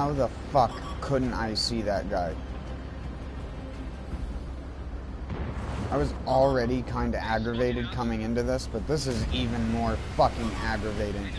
How the fuck couldn't I see that guy? I was already kind of aggravated coming into this, but this is even more fucking aggravating.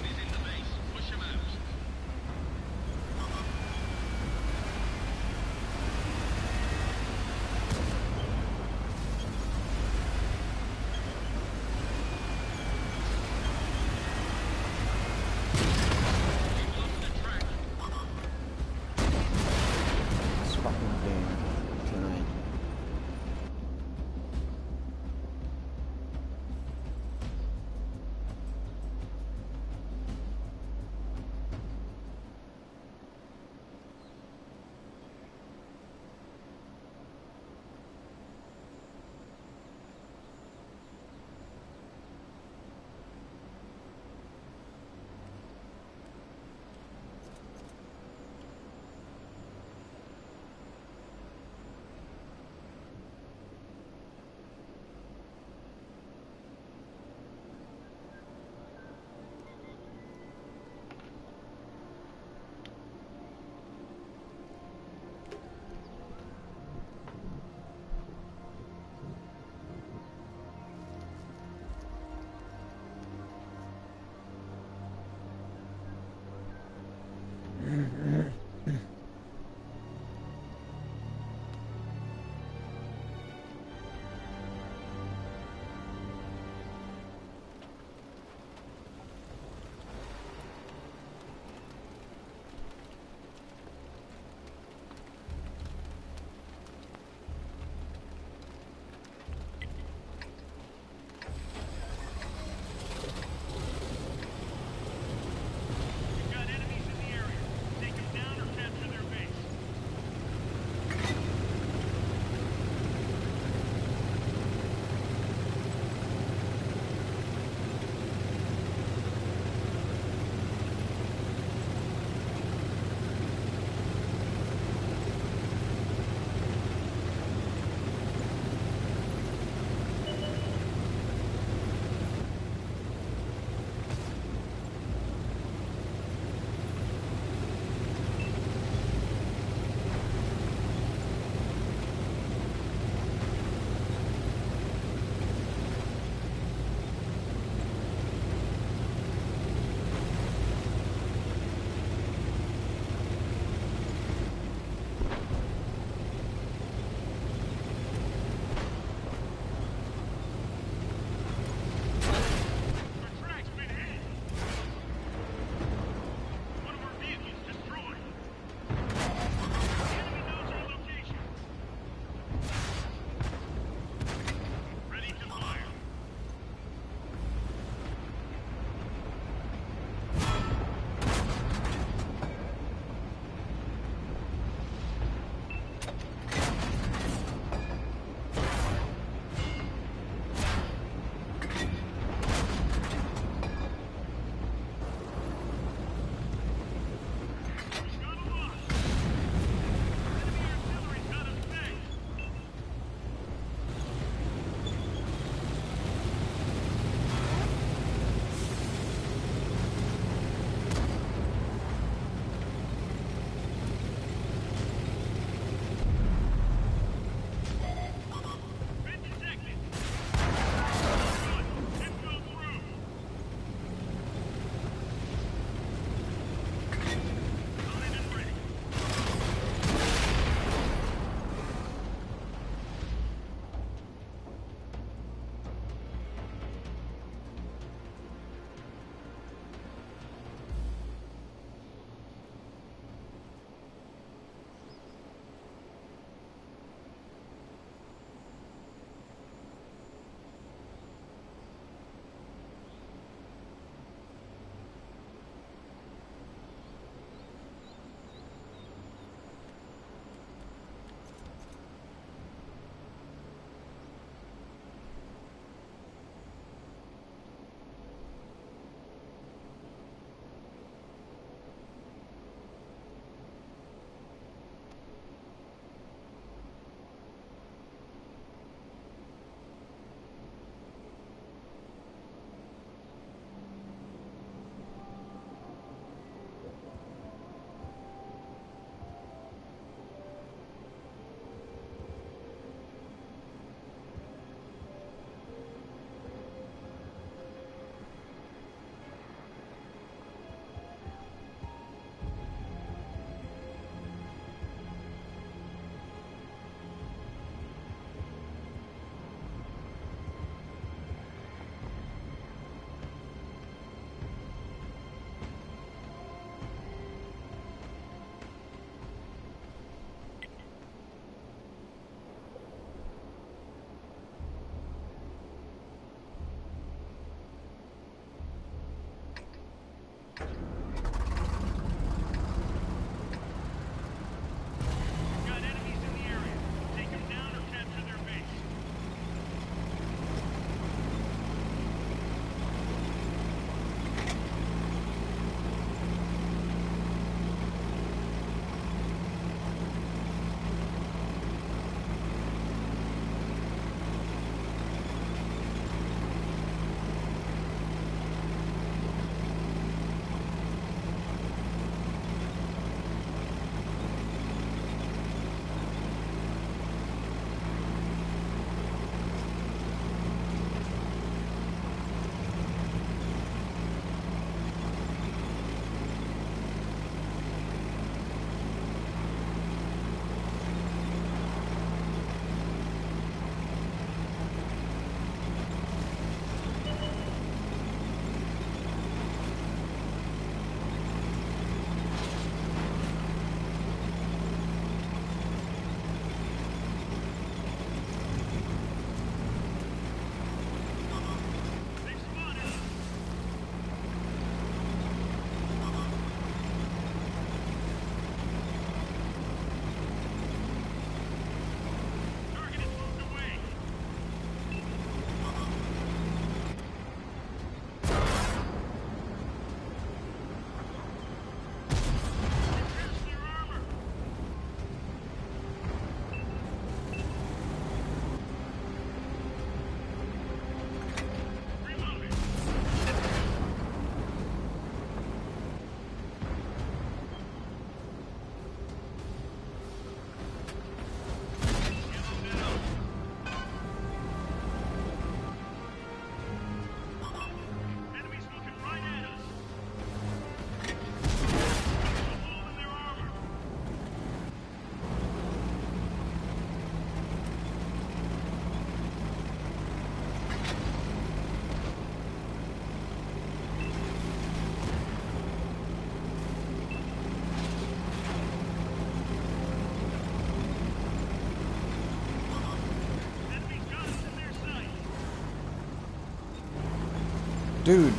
Dude.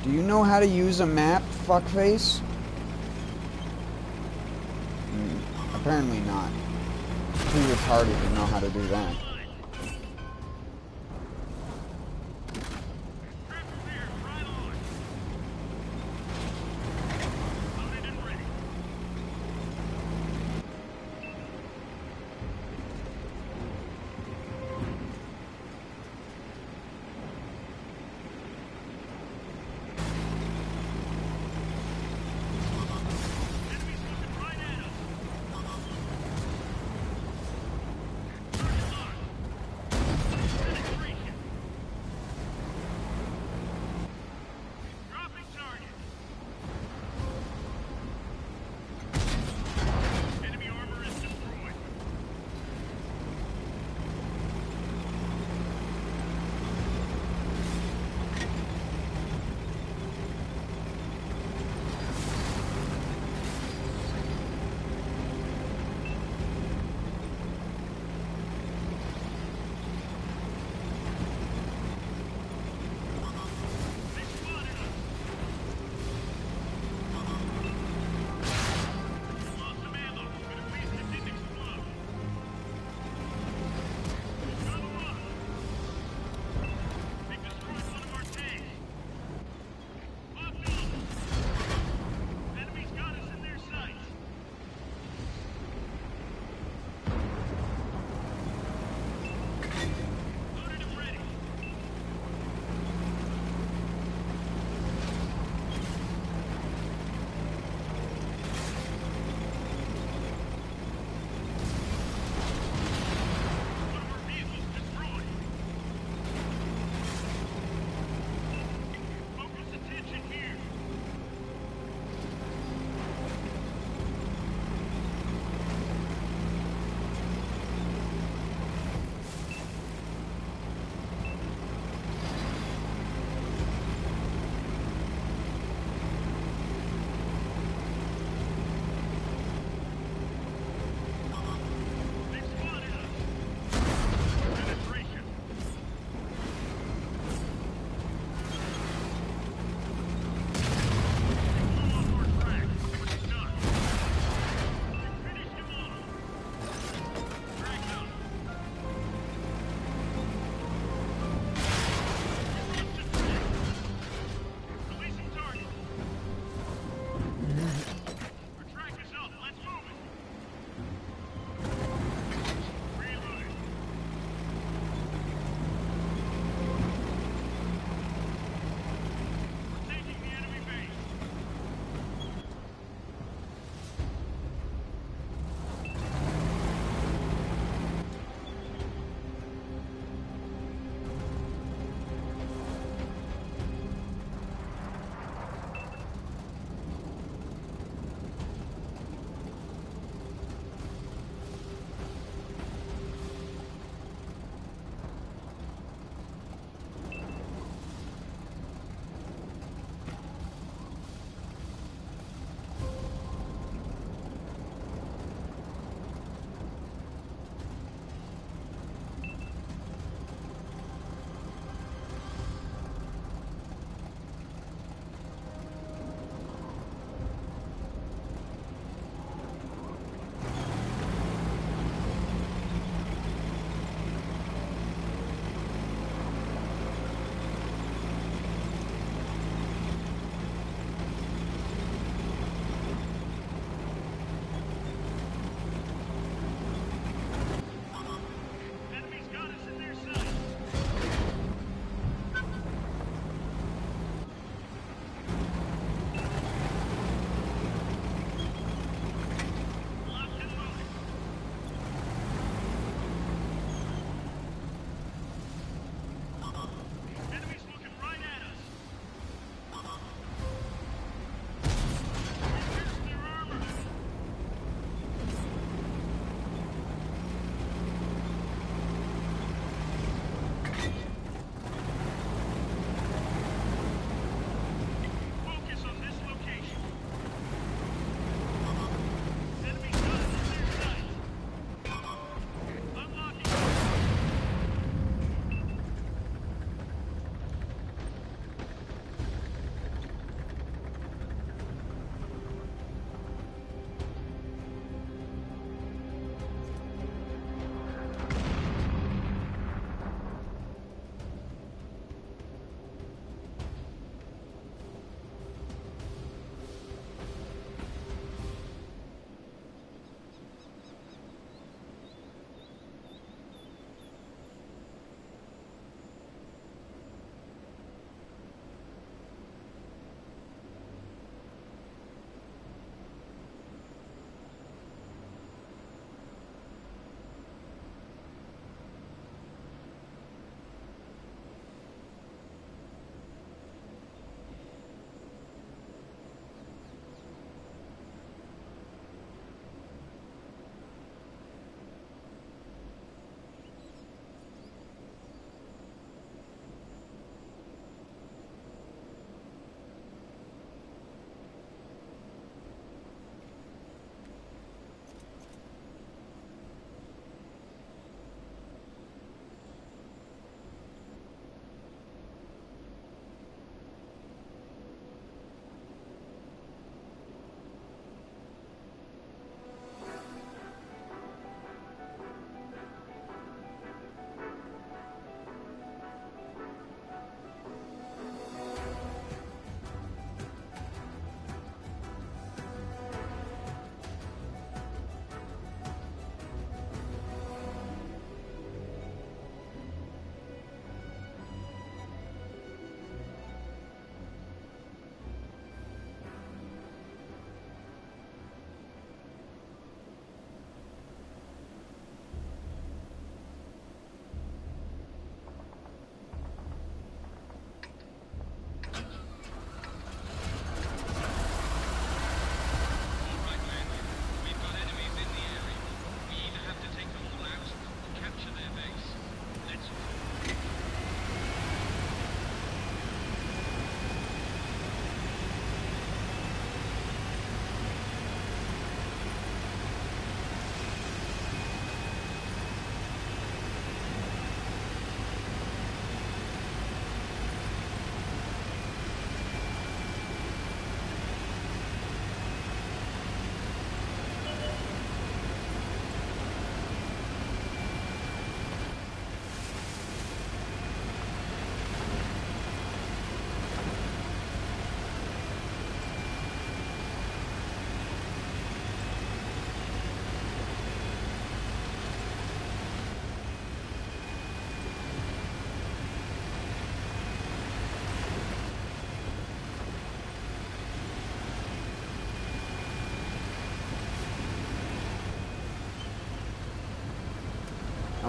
Do you know how to use a map, fuckface? Apparently not. Too retarded to know how to do that.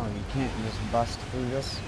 Oh, you can't just bust through this?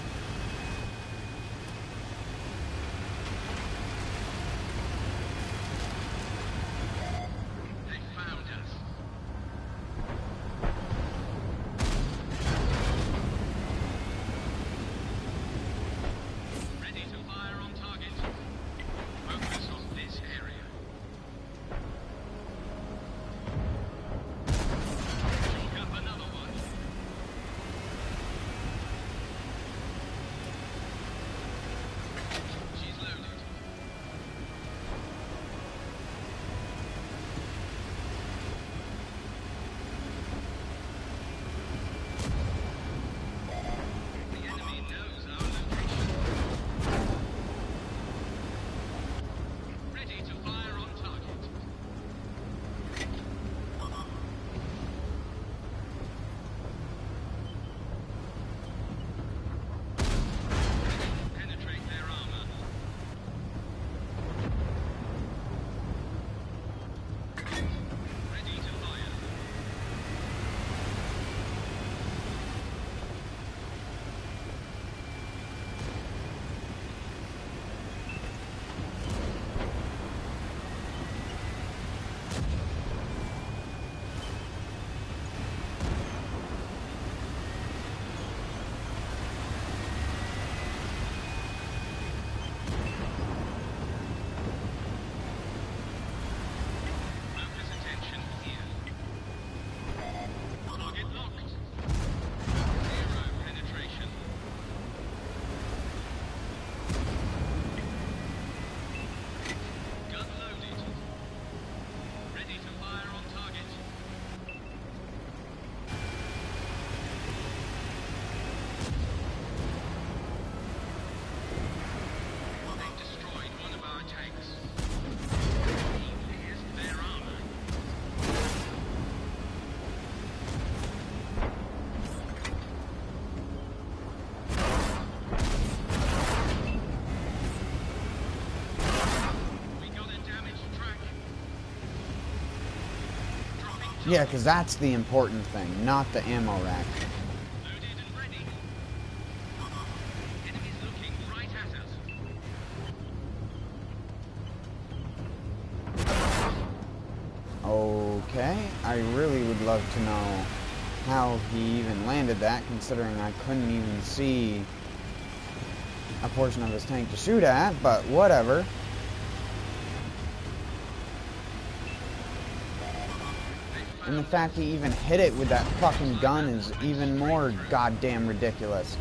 Yeah, because that's the important thing, not the ammo rack. Loaded and ready. Enemies looking right at us. Okay, I really would love to know how he even landed that, considering I couldn't even see a portion of his tank to shoot at, but whatever. And the fact he even hit it with that fucking gun is even more goddamn ridiculous.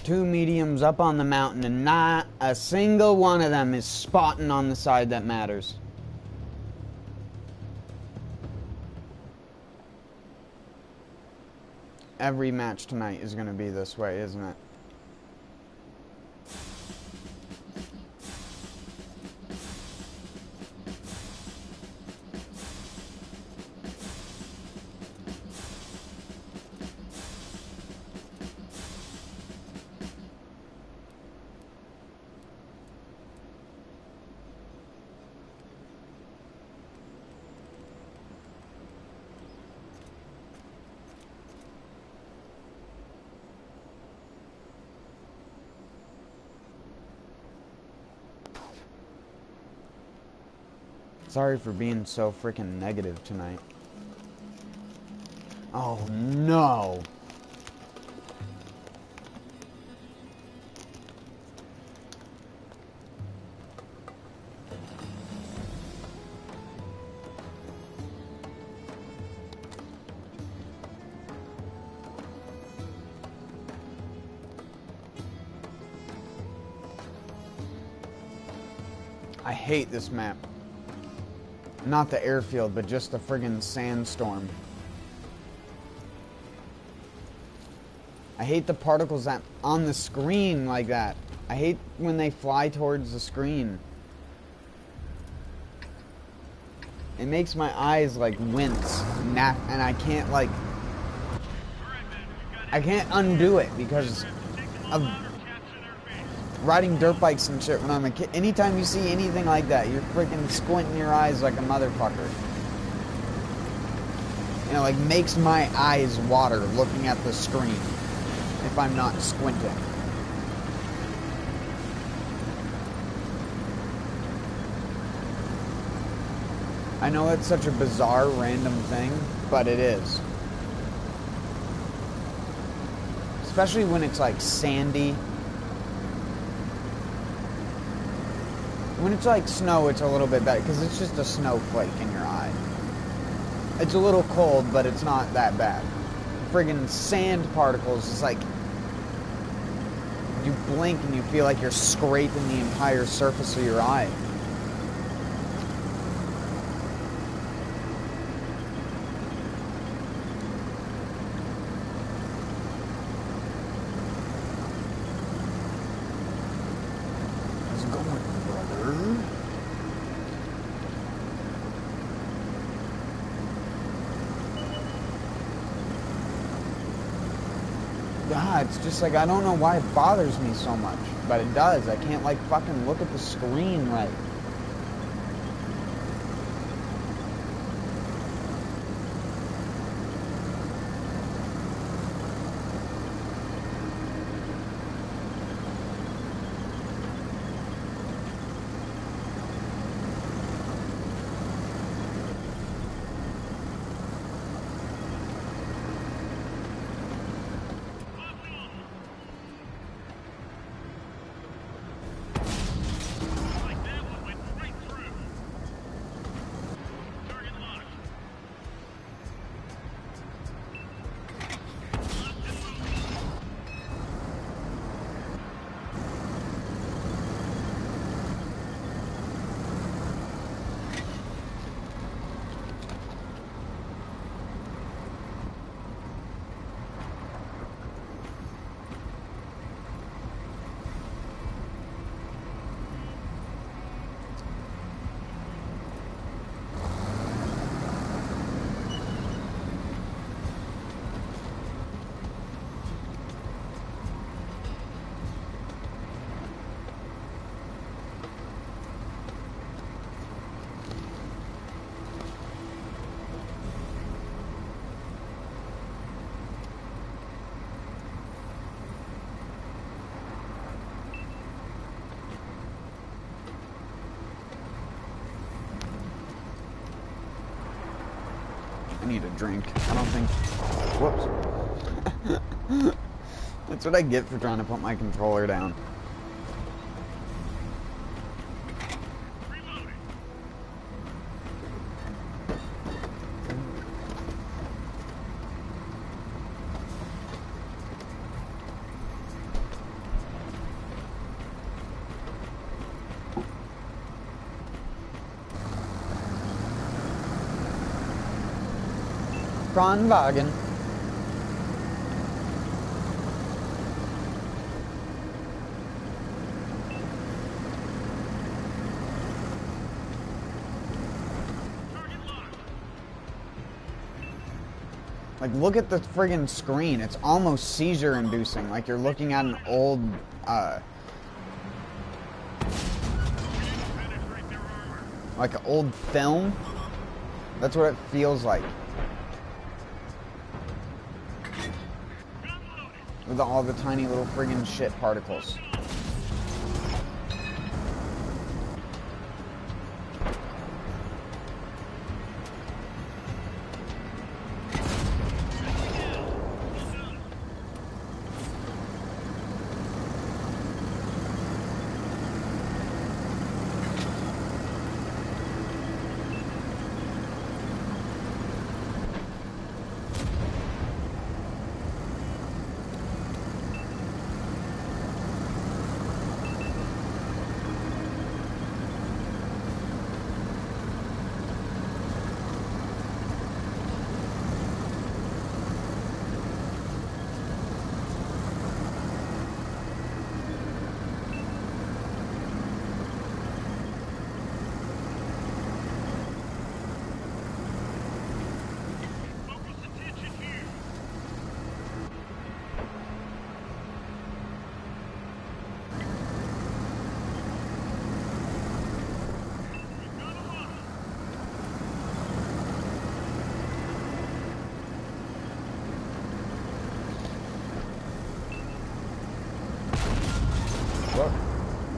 Two mediums up on the mountain, and not a single one of them is spotting on the side that matters. Every match tonight is going to be this way, isn't it? Sorry for being so freaking negative tonight. Oh no! I hate this map. Not the airfield, but just the friggin' sandstorm. I hate the particles that on the screen like that. I hate when they fly towards the screen. It makes my eyes like wince, and I can't like, I can't undo it because of riding dirt bikes and shit when I'm a kid. Anytime you see anything like that, you're freaking squinting your eyes like a motherfucker. You know, like makes my eyes water looking at the screen if I'm not squinting. I know it's such a bizarre, random thing, but it is. Especially when it's like sandy. When it's like snow, it's a little bit better because it's just a snowflake in your eye. It's a little cold, but it's not that bad. Friggin' sand particles, it's like you blink and you feel like you're scraping the entire surface of your eye. It's just like, I don't know why it bothers me so much, but it does. I can't like fucking look at the screen right. I need a drink. I don't think... Whoops. That's what I get for trying to put my controller down. Kranwagen. Like, look at the friggin' screen. It's almost seizure-inducing. Like you're looking at an old, like an old film. That's what it feels like. With all the tiny little friggin' shit particles.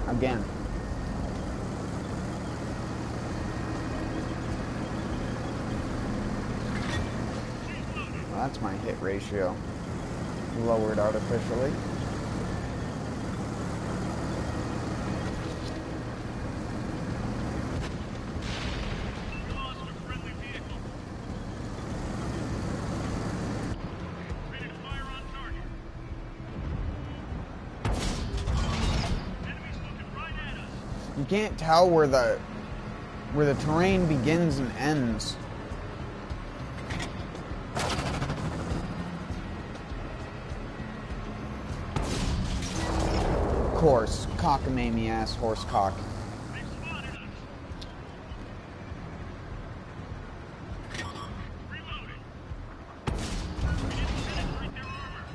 again. Well, that's my hit ratio. Lowered artificially. We lost a friendly vehicle. Ready to fire on target. Enemies looking right at us. You can't tell where the terrain begins and ends. Of course, cockamamie ass horse cock. They've spotted us. Reloading. We didn't penetrate their armor.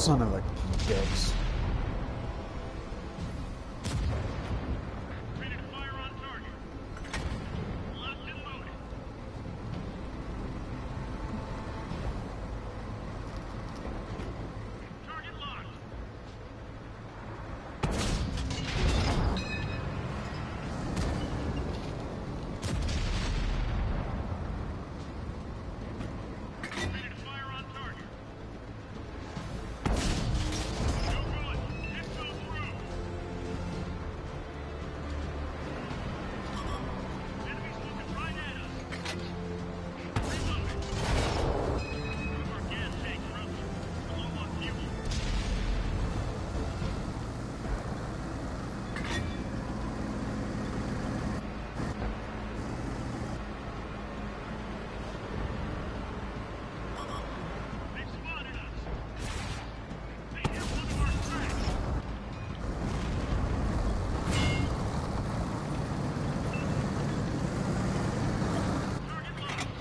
Son of a bitch. Ready to fire on target. Locked and loaded. Target locked. Ready to fire on target. No good. Hit go through. Enemies looking right at us. Reloading. Our gas tank ruptured. Low on fuel. They've spotted us. They hit one of our tracks. Target locked.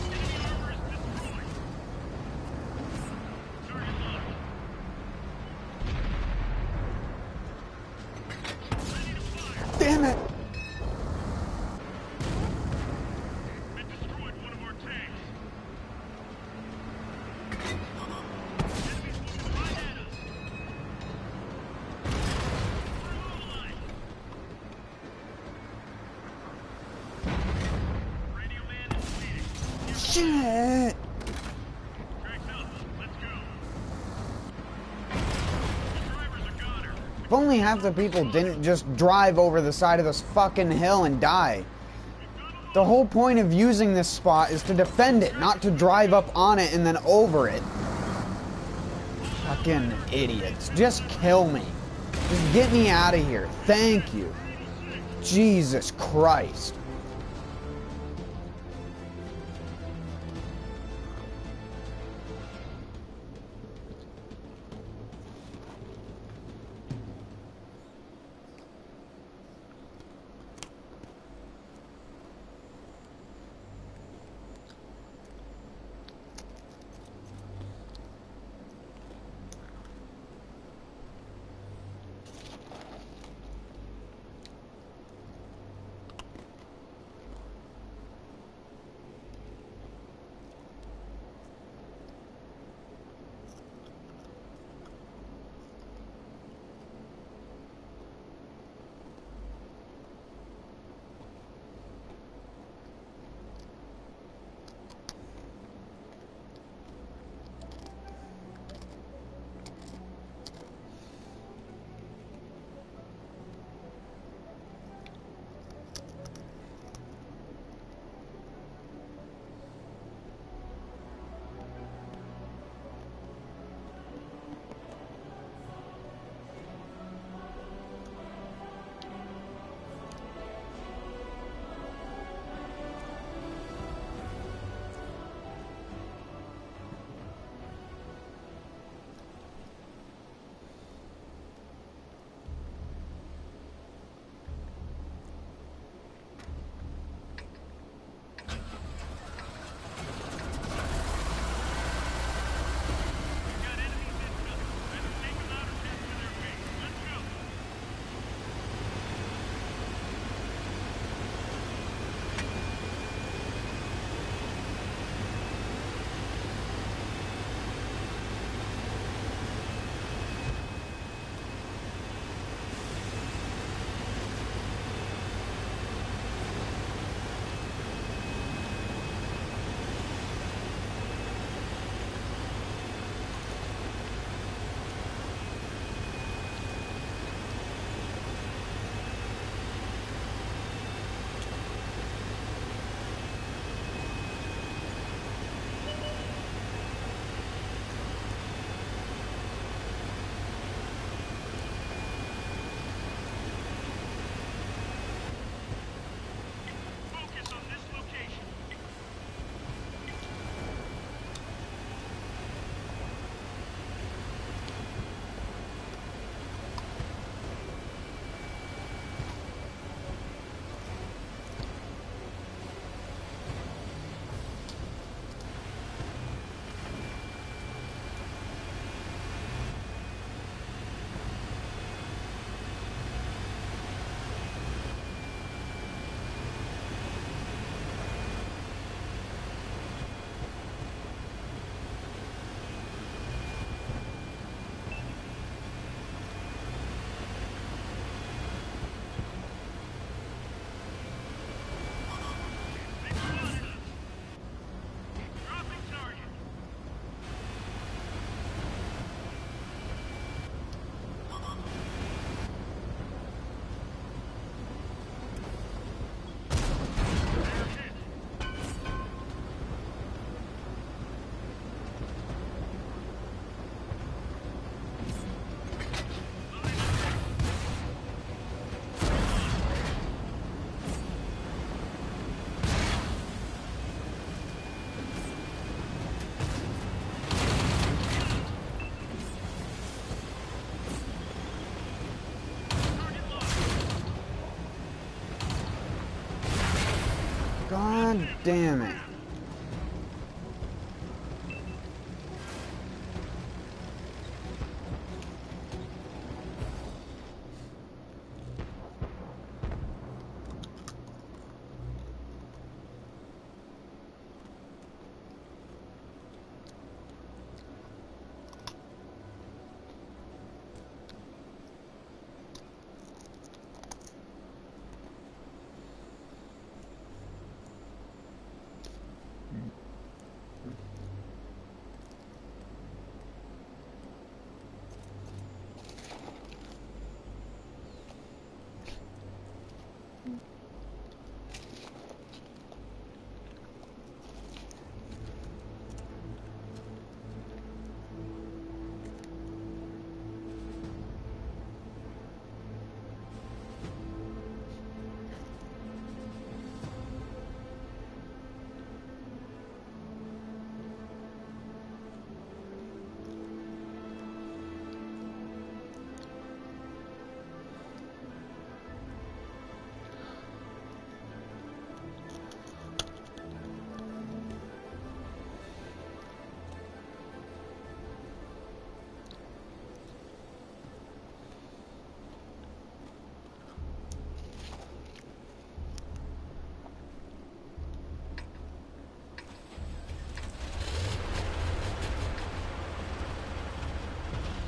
Enemy armor is destroyed. Target locked. Ready to fire. Damn it! They destroyed one of our tanks. Enemies looking right at us. Through all lines. Radio man is bleeding. Shit! Tracks up. Let's go. The driver's a goner. If only half the people didn't just drive over the side of this fucking hill and die. The whole point of using this spot is to defend it, not to drive up on it and then over it. Fucking idiots. Just kill me. Just get me out of here. Thank you. Jesus Christ. God damn it.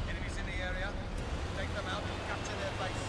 Enemies in the area. Take them out and capture their base.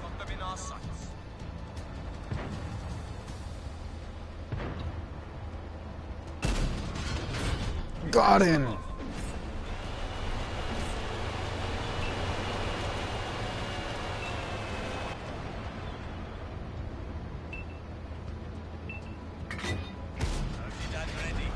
Got them in our sights. Got him. Dad ready.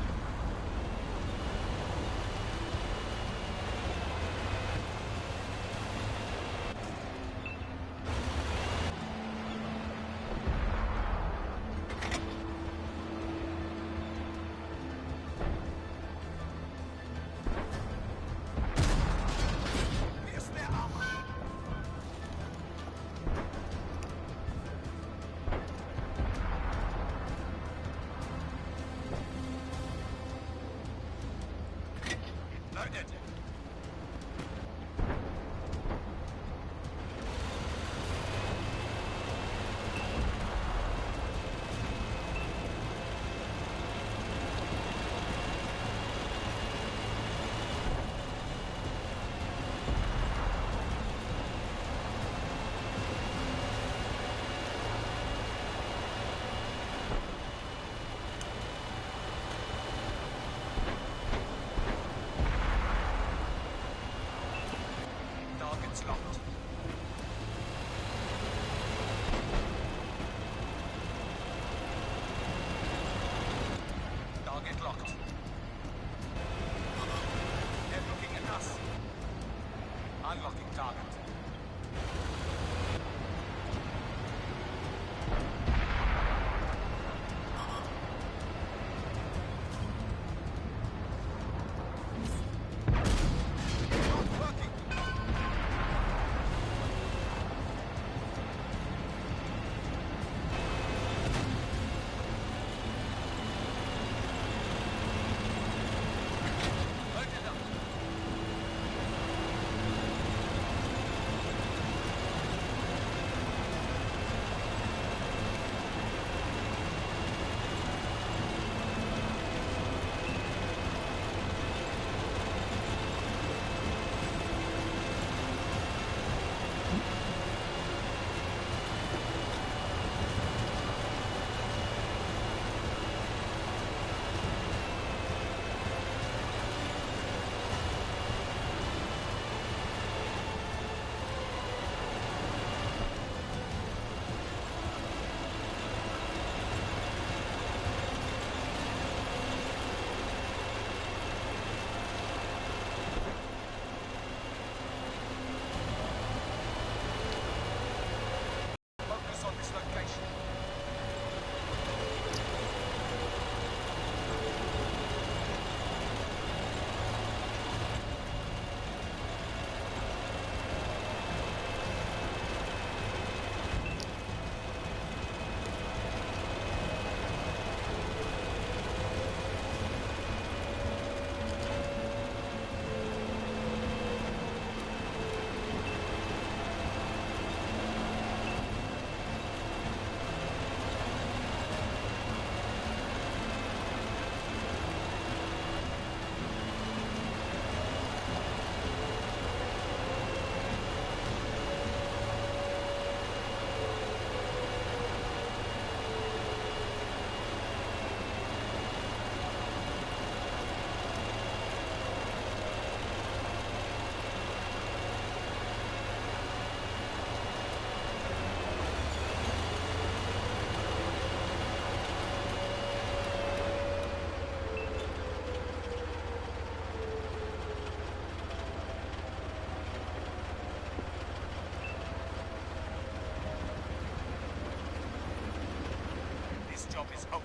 job is over.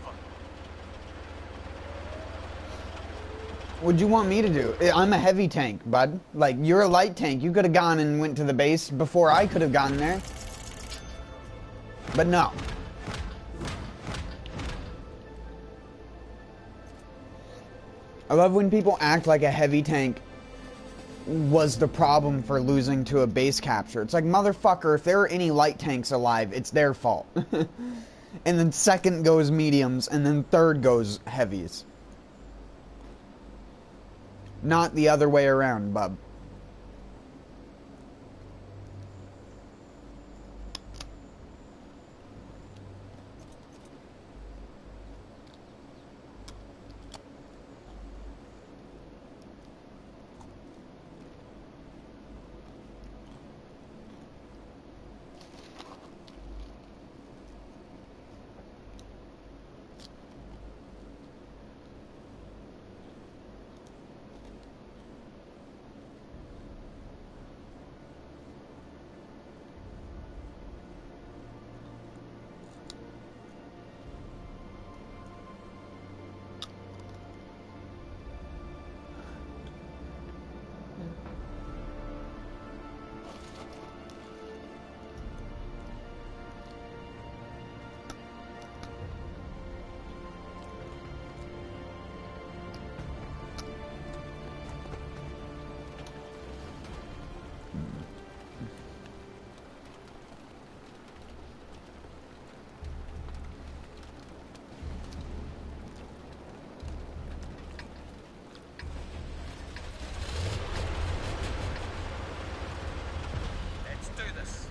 What'd you want me to do? I'm a heavy tank, bud. Like, you're a light tank. You could have gone and went to the base before I could have gotten there. But no. I love when people act like a heavy tank was the problem for losing to a base capture. It's like, motherfucker, if there are any light tanks alive, it's their fault. And then second goes mediums, and then third goes heavies. Not the other way around, bub. Let's do this.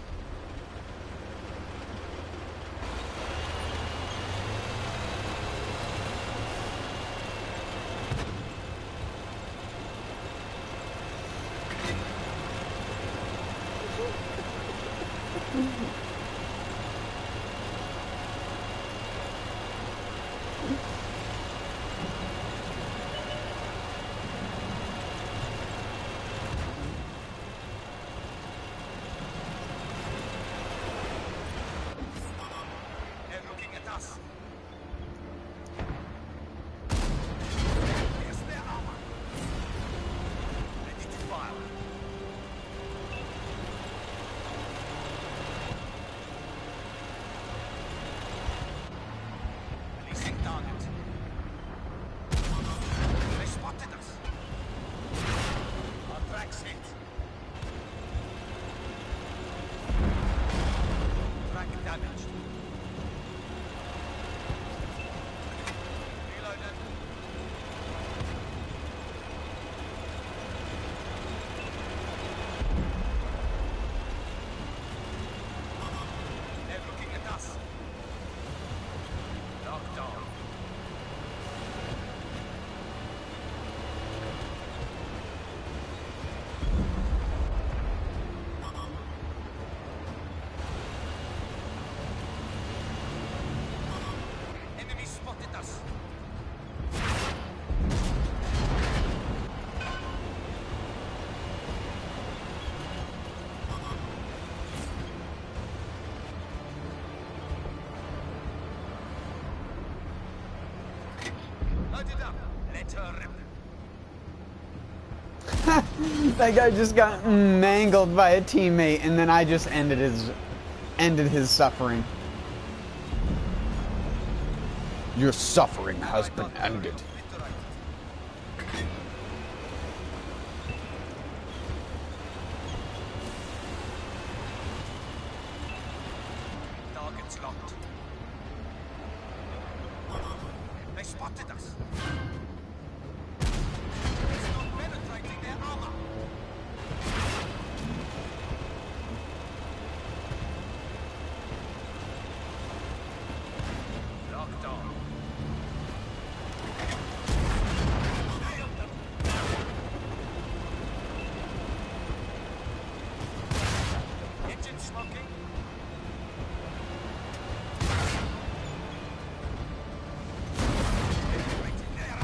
They're looking at us. Here's their armor. Ready to fire. Releasing target. They spotted us. Our track's hit. Track damaged. Reloaded. They're looking at us. Locked on. Enemy spotted us. Load it up. Let her rip. That guy just got mangled by a teammate, and then I just ended his suffering. Your suffering has been ended. Target's locked. They spotted us. It's not penetrating their armor. Locked on. Nailed them. Engine smoking. Penetrating their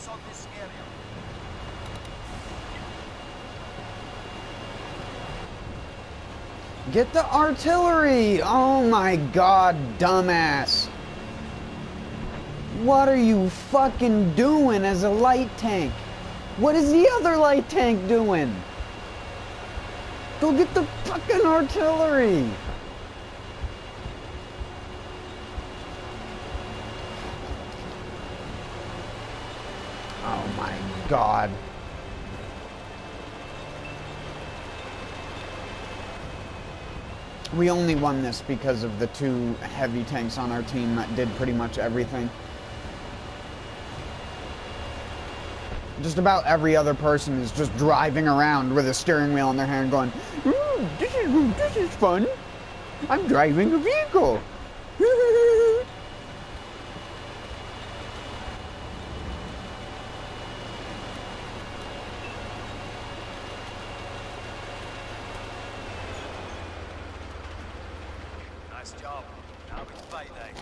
focus on this area. Get the artillery! Oh my god, dumbass. What are you fucking doing as a light tank? What is the other light tank doing? Go get the fucking artillery! Oh my god. We only won this because of the two heavy tanks on our team that did pretty much everything. Just about every other person is just driving around with a steering wheel in their hand going, "Ooh, this is fun. I'm driving a vehicle." Nice job. Now it's payday.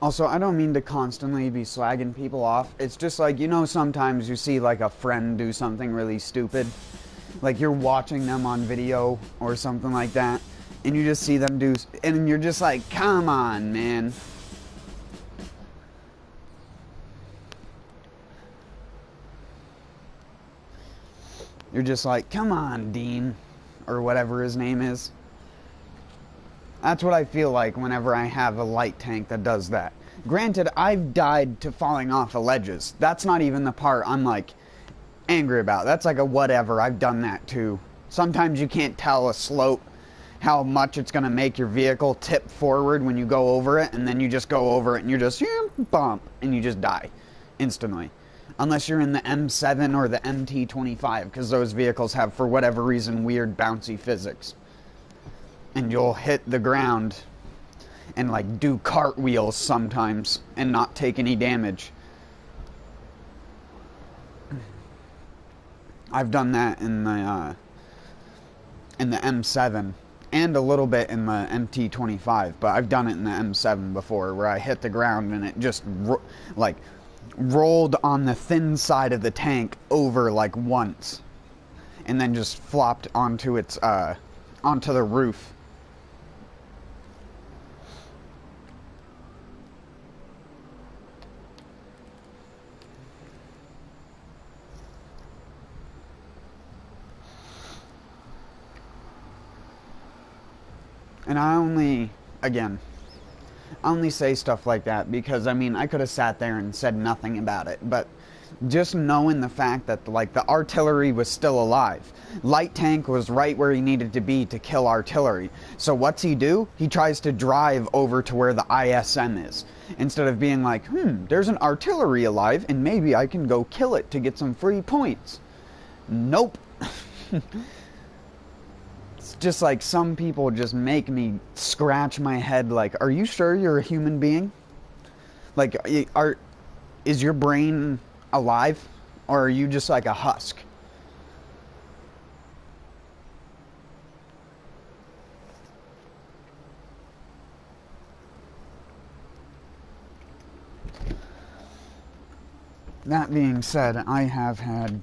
Also, I don't mean to constantly be slagging people off. It's just like, you know, sometimes you see like a friend do something really stupid. Like you're watching them on video or something like that, and you just see them do, and you're just like, come on, man. You're just like, come on, Dean, or whatever his name is. That's what I feel like whenever I have a light tank that does that. Granted, I've died to falling off of ledges. That's not even the part I'm like angry about. That's like a whatever, I've done that too. Sometimes you can't tell a slope how much it's going to make your vehicle tip forward when you go over it, and then you just go over it and you're just bump and you just die instantly. Unless you're in the M7 or the MT25, because those vehicles have, for whatever reason, weird bouncy physics. And you'll hit the ground and like do cartwheels sometimes and not take any damage. I've done that in the M7 and a little bit in the MT25, but I've done it in the M7 before, where I hit the ground and it just rolled on the thin side of the tank over like once, and then just flopped onto its onto the roof. And I only say stuff like that because, I mean, I could have sat there and said nothing about it, but just knowing the fact that, like, the artillery was still alive. Light tank was right where he needed to be to kill artillery. So what's he do? He tries to drive over to where the ISM is, instead of being like, there's an artillery alive, and maybe I can go kill it to get some free points. Nope. Just like some people just make me scratch my head like, are you sure you're a human being? Like, is your brain alive? Or are you just like a husk? That being said, I have had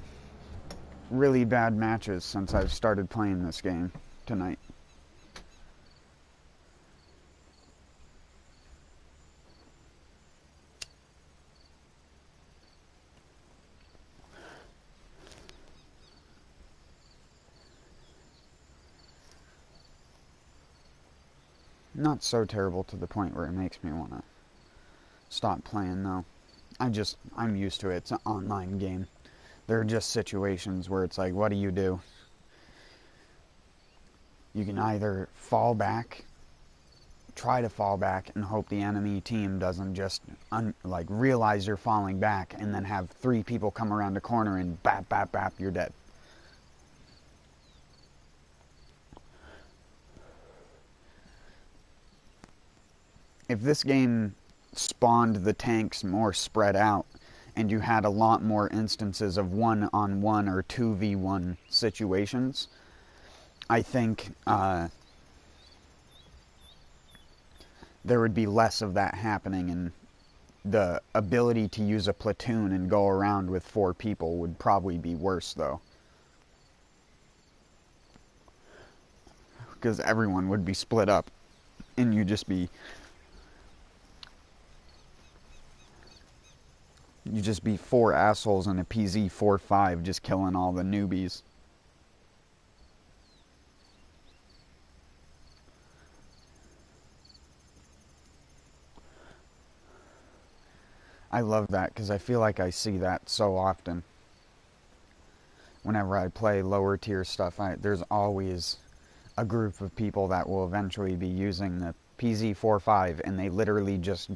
really bad matches since I've started playing this game tonight. Not so terrible to the point where it makes me want to stop playing, though. I'm used to it. It's an online game. There are just situations where it's like, what do you do? You can either fall back, try to fall back, and hope the enemy team doesn't just realize you're falling back and then have 3 people come around the corner and bap, bap, bap, you're dead. If this game spawned the tanks more spread out, and you had a lot more instances of 1-on-1 or 2v1 situations, I think there would be less of that happening, and the ability to use a platoon and go around with 4 people would probably be worse, though. Because everyone would be split up, and you'd just be just be 4 assholes in a PZ-45 just killing all the newbies. I love that because I feel like I see that so often. Whenever I play lower tier stuff, there's always a group of people that will eventually be using the PZ-45, and they literally just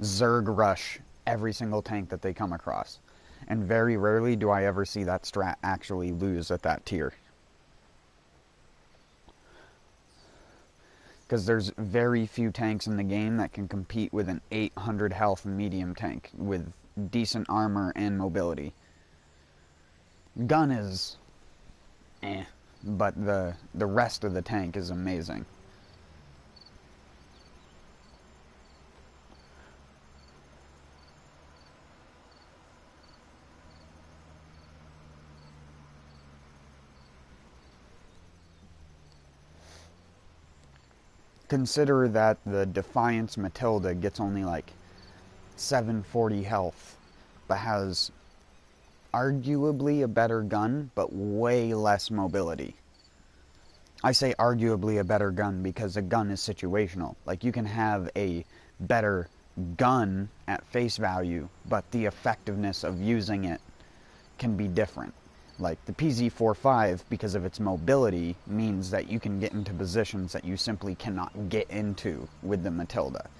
Zerg rush every single tank that they come across. And very rarely do I ever see that strat actually lose at that tier. Because there's very few tanks in the game that can compete with an 800 health medium tank with decent armor and mobility. Gun is but the rest of the tank is amazing. Consider that the Defiance Matilda gets only like 740 health, but has arguably a better gun, but way less mobility. I say arguably a better gun because a gun is situational. Like, you can have a better gun at face value, but the effectiveness of using it can be different. Like, the PZ-45, because of its mobility, means that you can get into positions that you simply cannot get into with the Matilda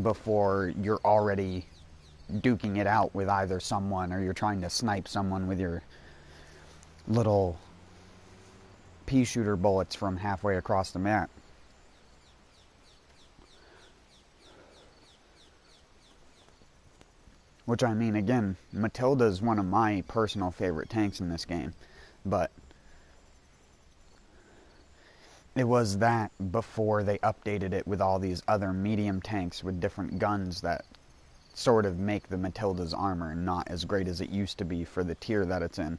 before you're already duking it out with either someone, or you're trying to snipe someone with your little pea shooter bullets from halfway across the map. Which, I mean, again, Matilda is one of my personal favorite tanks in this game, but it was that before they updated it with all these other medium tanks with different guns that sort of make the Matilda's armor not as great as it used to be for the tier that it's in.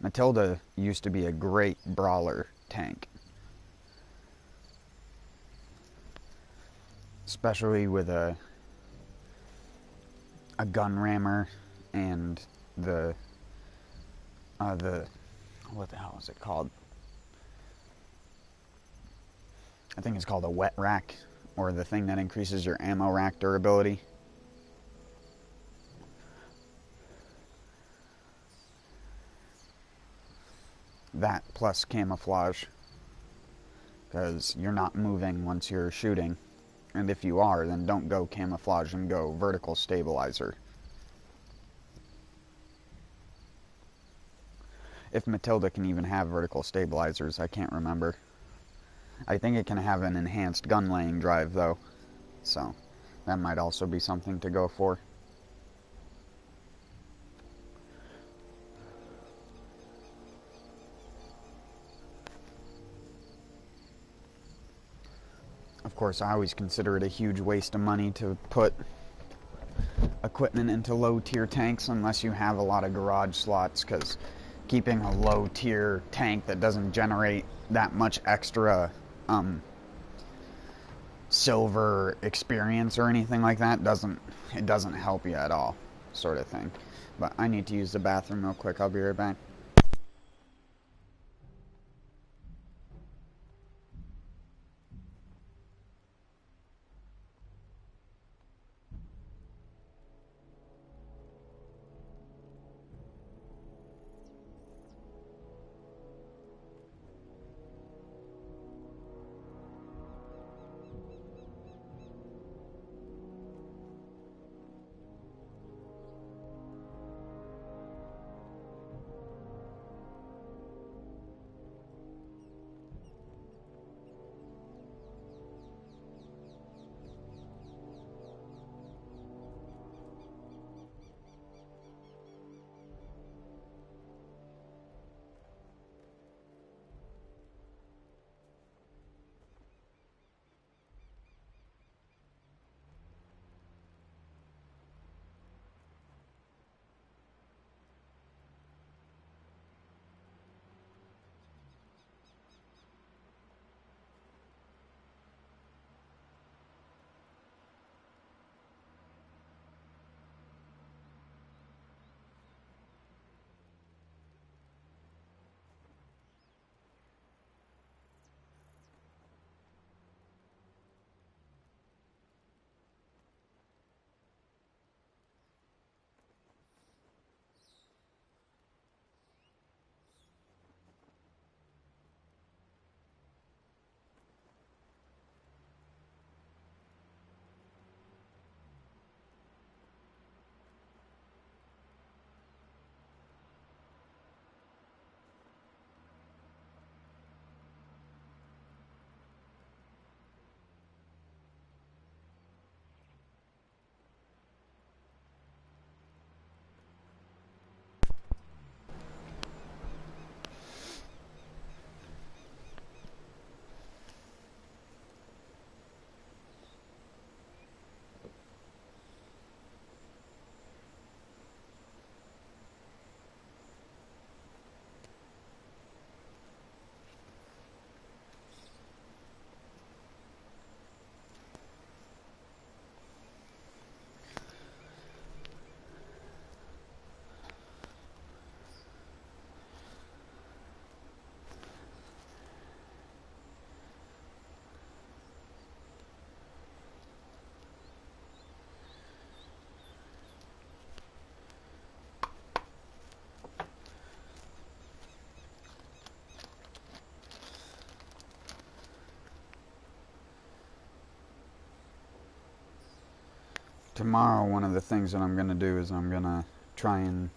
Matilda used to be a great brawler tank, especially with a gun rammer and the what the hell is it called? I think it's called a wet rack, or the thing that increases your ammo rack durability. That plus camouflage, because you're not moving once you're shooting, and if you are, then don't go camouflage and go vertical stabilizer. If Matilda can even have vertical stabilizers, I can't remember. I think it can have an enhanced gun laying drive though, so that might also be something to go for. Of course, I always consider it a huge waste of money to put equipment into low-tier tanks unless you have a lot of garage slots, because keeping a low-tier tank that doesn't generate that much extra silver experience or anything like that doesn't help you at all, sort of thing. But I need to use the bathroom real quick. I'll be right back. tomorrow, one of the things that I'm going to do is I'm going to try and...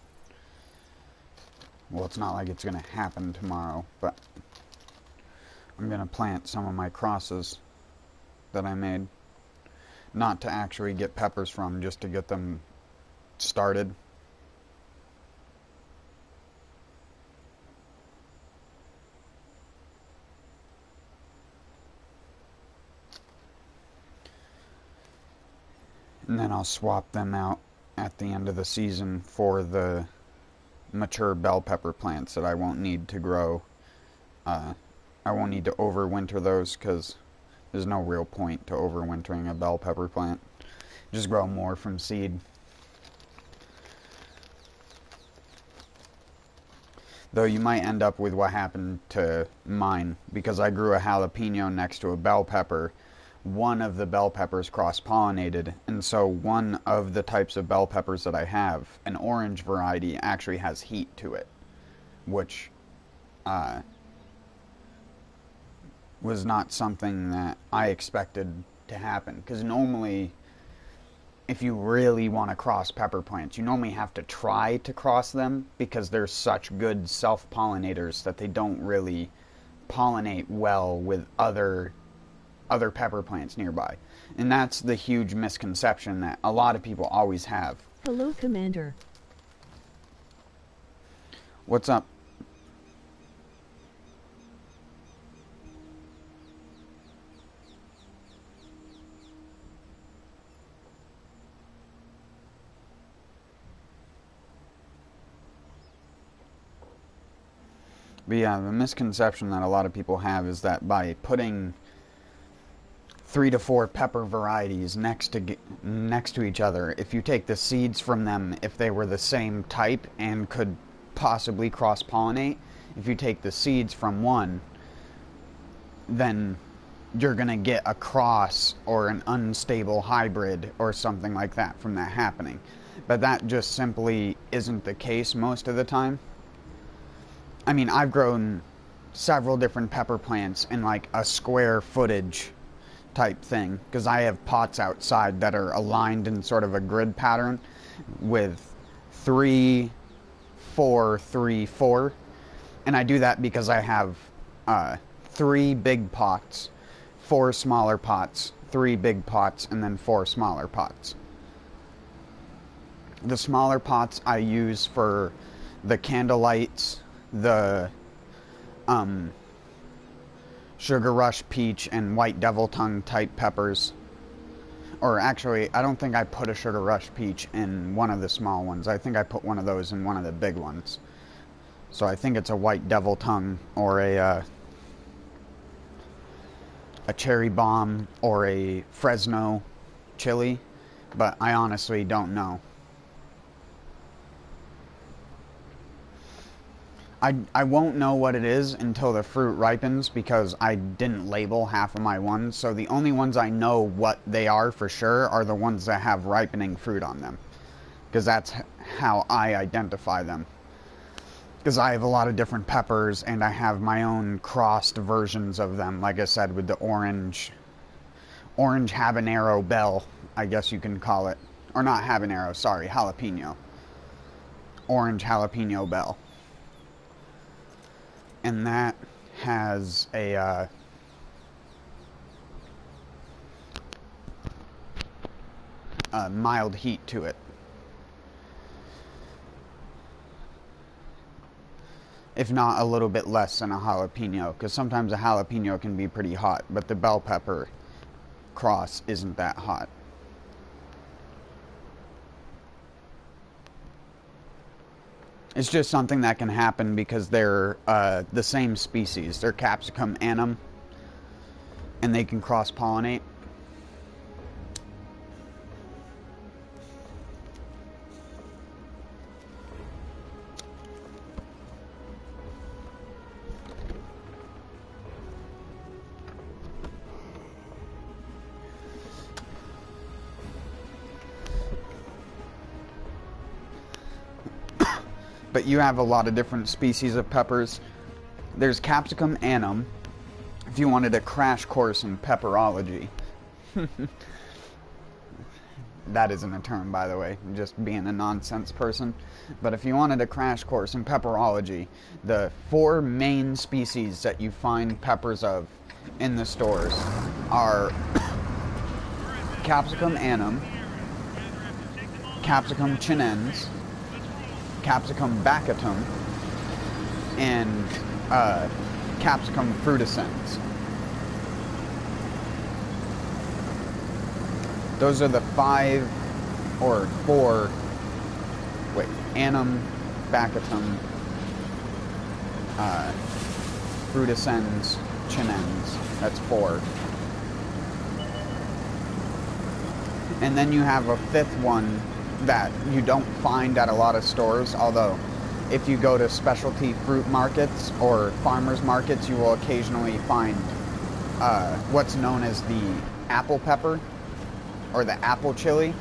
Well, it's not like it's going to happen tomorrow, but I'm going to plant some of my crosses that I made. Not to actually get peppers from, just to get them started. And then I'll swap them out at the end of the season for the mature bell pepper plants that I won't need to grow. I won't need to overwinter those because there's no real point to overwintering a bell pepper plant. Just grow more from seed. Though you might end up with what happened to mine, because I grew a jalapeno next to a bell pepper. One of the bell peppers cross-pollinated, and so one of the types of bell peppers that I have, an orange variety, actually has heat to it, which was not something that I expected to happen, because normally, if you really want to cross pepper plants, you normally have to try to cross them, because they're such good self-pollinators that they don't really pollinate well with other pepper plants nearby. And that's the huge misconception that a lot of people always have. Hello, Commander. What's up? But yeah, the misconception that a lot of people have is that by putting 3 to 4 pepper varieties next to each other, if you take the seeds from them, if they were the same type and could possibly cross-pollinate, if you take the seeds from one, then you're going to get a cross or an unstable hybrid or something like that from that happening. But that just simply isn't the case most of the time. I mean, I've grown several different pepper plants in like a square footage type thing, because I have pots outside that are aligned in sort of a grid pattern with 3, 4, 3, 4, and I do that because I have 3 big pots, 4 smaller pots, 3 big pots, and then 4 smaller pots. The smaller pots I use for the candlelights, the Sugar Rush Peach and White Devil Tongue type peppers. Or actually, I don't think I put a Sugar Rush Peach in one of the small ones. I think I put one of those in one of the big ones. So I think it's a White Devil Tongue or a Cherry Bomb or a Fresno chili. But I honestly don't know. I won't know what it is until the fruit ripens, because I didn't label half of my ones. So the only ones I know what they are for sure are the ones that have ripening fruit on them, because that's how I identify them. Because I have a lot of different peppers, and I have my own crossed versions of them, like I said, with the orange habanero bell, I guess you can call it. Or not habanero, sorry, jalapeno. Orange jalapeno bell. And that has a mild heat to it. If not a little bit less than a jalapeno, because sometimes a jalapeno can be pretty hot, but the bell pepper cross isn't that hot. It's just something that can happen because they're the same species. They're Capsicum annum, and they can cross-pollinate. But you have a lot of different species of peppers. There's Capsicum annum, if you wanted a crash course in pepperology. that isn't a term, by the way, I'm just being a nonsense person. But if you wanted a crash course in pepperology, the 4 main species that you find peppers of in the stores are Capsicum annum, Capsicum chinense, Capsicum baccatum, and Capsicum frutescens. Those are the 5 or 4, annum, baccatum, frutescens, chinense. That's 4. And then you have a 5th one that you don't find at a lot of stores, although if you go to specialty fruit markets or farmers markets, you will occasionally find what's known as the apple pepper or the apple chili.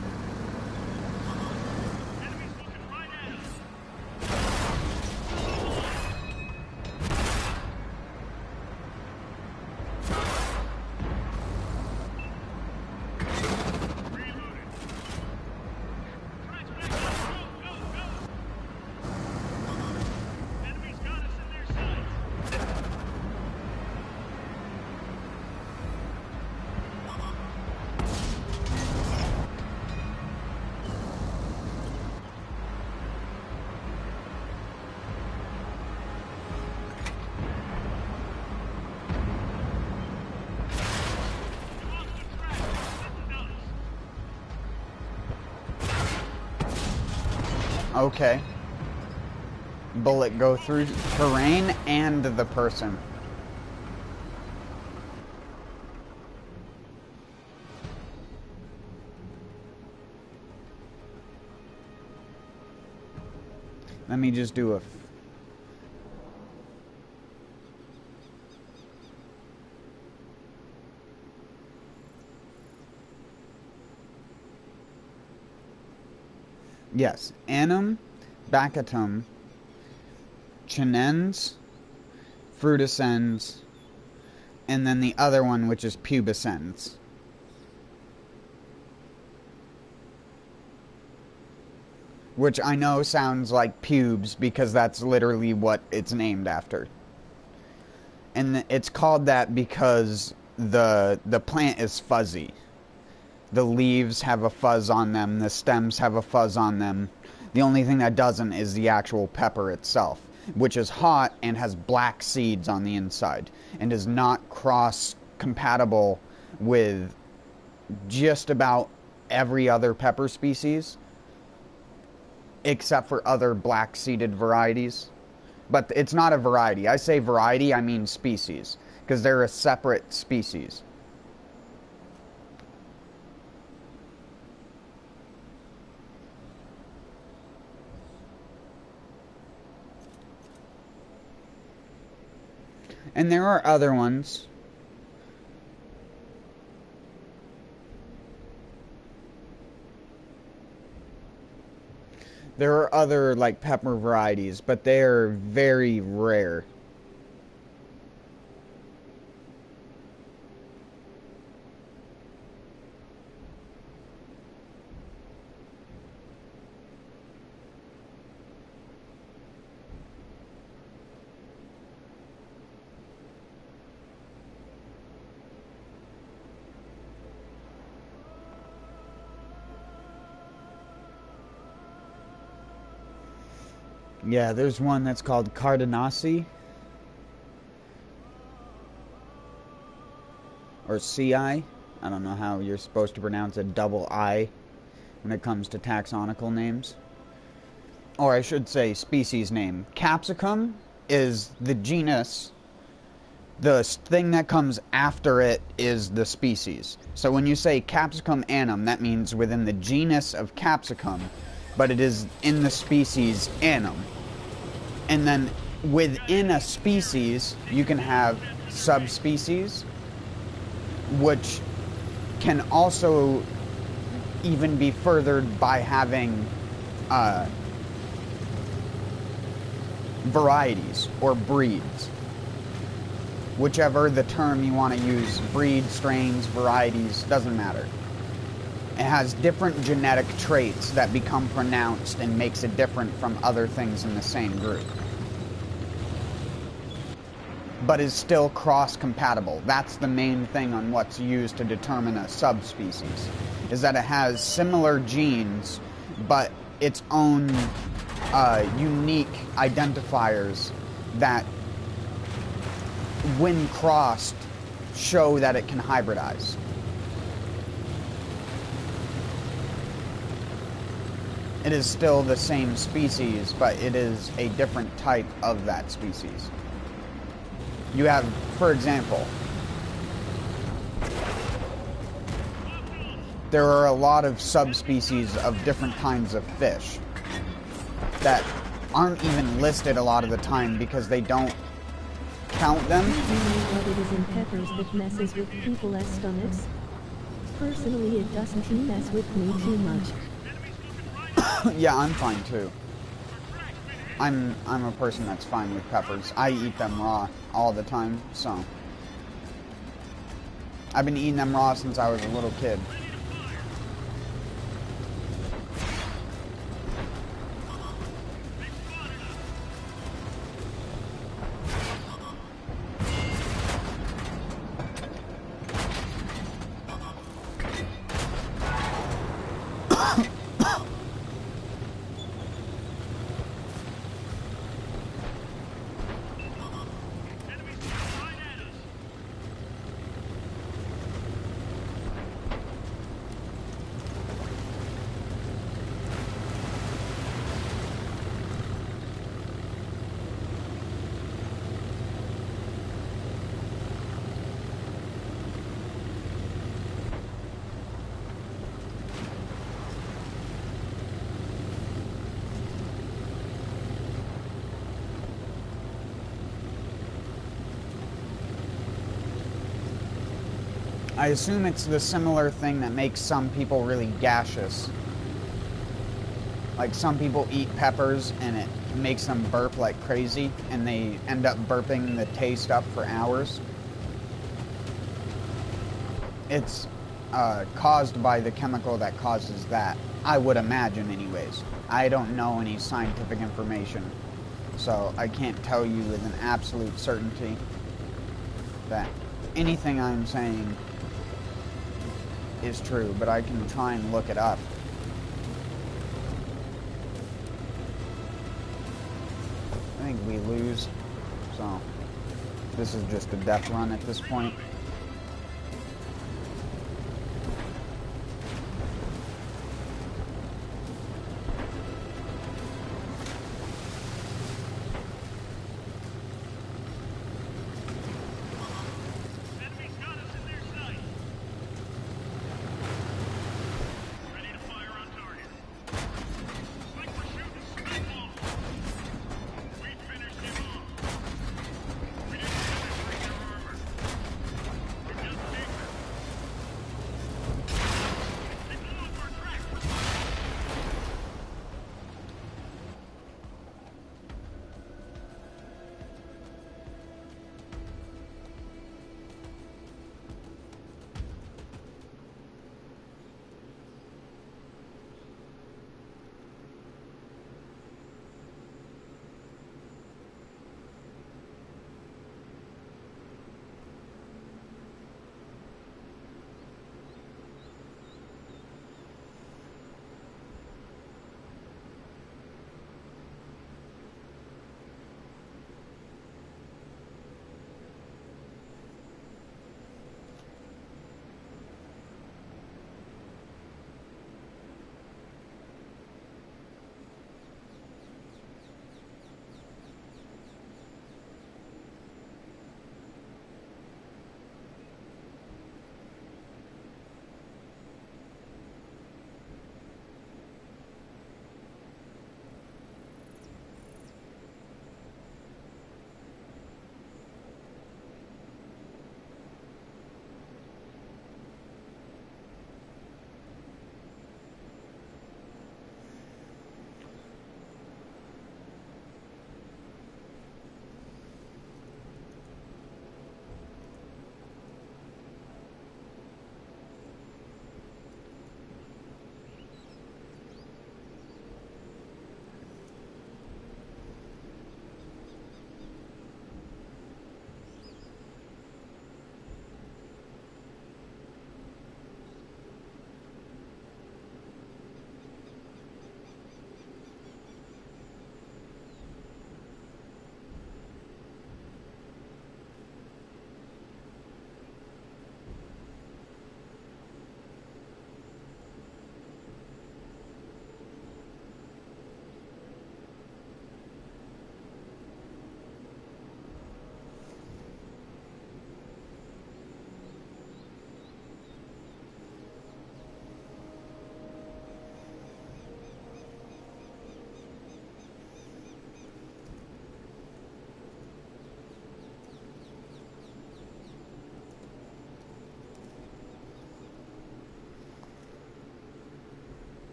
Okay. Bullet go through terrain and the person. Let me just do a... Yes, annum, baccatum, chinense, frutescens, and then the other one, which is pubescens. Which I know sounds like pubes because that's literally what it's named after. And it's called that because the plant is fuzzy. The leaves have a fuzz on them, the stems have a fuzz on them. The only thing that doesn't is the actual pepper itself, which is hot and has black seeds on the inside, and is not cross-compatible with just about every other pepper species, except for other black-seeded varieties. But it's not a variety. I say variety, I mean species, because they're a separate species. And there are other ones. There are other, like, pepper varieties, but they are very rare. Yeah, there's one that's called Cardinasi. Or CI. I don't know how you're supposed to pronounce a double I when it comes to taxonomical names. Or I should say species name. Capsicum is the genus. The thing that comes after it is the species. So when you say Capsicum annum, that means within the genus of Capsicum, but it is in the species annum. And then within a species, you can have subspecies, which can also even be furthered by having varieties or breeds. Whichever the term you want to use, breed, strains, varieties, doesn't matter. It has different genetic traits that become pronounced and makes it different from other things in the same group. But is still cross-compatible. That's the main thing on what's used to determine a subspecies, is that it has similar genes, but its own unique identifiers that, when crossed, show that it can hybridize. It is still the same species, but it is a different type of that species. You have, for example, there are a lot of subspecies of different kinds of fish that aren't even listed a lot of the time because they don't count them. Do you know what it is in peppers that messes with people's stomachs? Personally, it doesn't mess with me too much. Yeah, I'm fine too. I'm a person that's fine with peppers. I eat them raw all the time, so. I've been eating them raw since I was a little kid. I assume it's the similar thing that makes some people really gaseous. Like, some people eat peppers and it makes them burp like crazy, and they end up burping the taste up for hours. It's caused by the chemical that causes that. I would imagine anyways. I don't know any scientific information, so I can't tell you with an absolute certainty that anything I'm saying is true, but I can try and look it up. I think we lose, so this is just a death run at this point.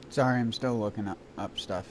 Sorry, I'm still looking up stuff.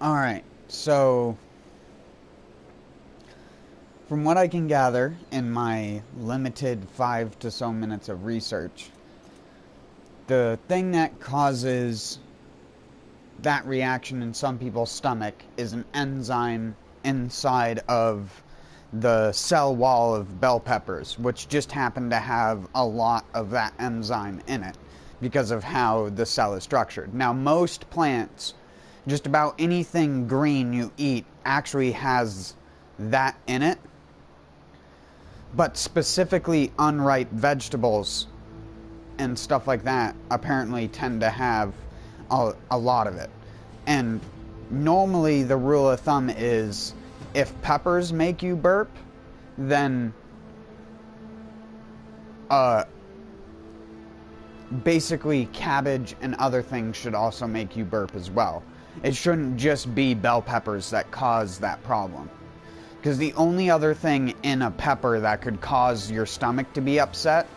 Alright, so from what I can gather in my limited 5 to so minutes of research, the thing that causes that reaction in some people's stomach is an enzyme inside of the cell wall of bell peppers, which just happen to have a lot of that enzyme in it because of how the cell is structured. Now, most plants, just about anything green you eat actually has that in it, but specifically unripe vegetables and stuff like that apparently tend to have a lot of it. And normally the rule of thumb is if peppers make you burp, then basically cabbage and other things should also make you burp as well. It shouldn't just be bell peppers that cause that problem. Because the only other thing in a pepper that could cause your stomach to be upset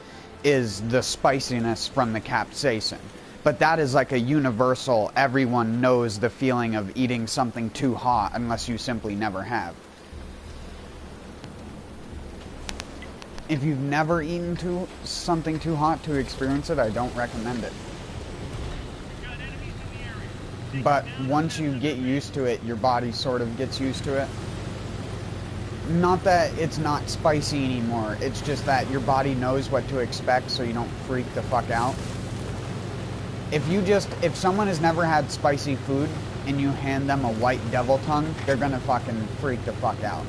is the spiciness from the capsaicin. But that is like a universal, everyone knows the feeling of eating something too hot unless you simply never have. If you've never eaten something too hot to experience it, I don't recommend it. But once you get used to it, your body sort of gets used to it. Not that it's not spicy anymore, it's just that your body knows what to expect so you don't freak the fuck out. If someone has never had spicy food and you hand them a white devil tongue, they're gonna fucking freak the fuck out.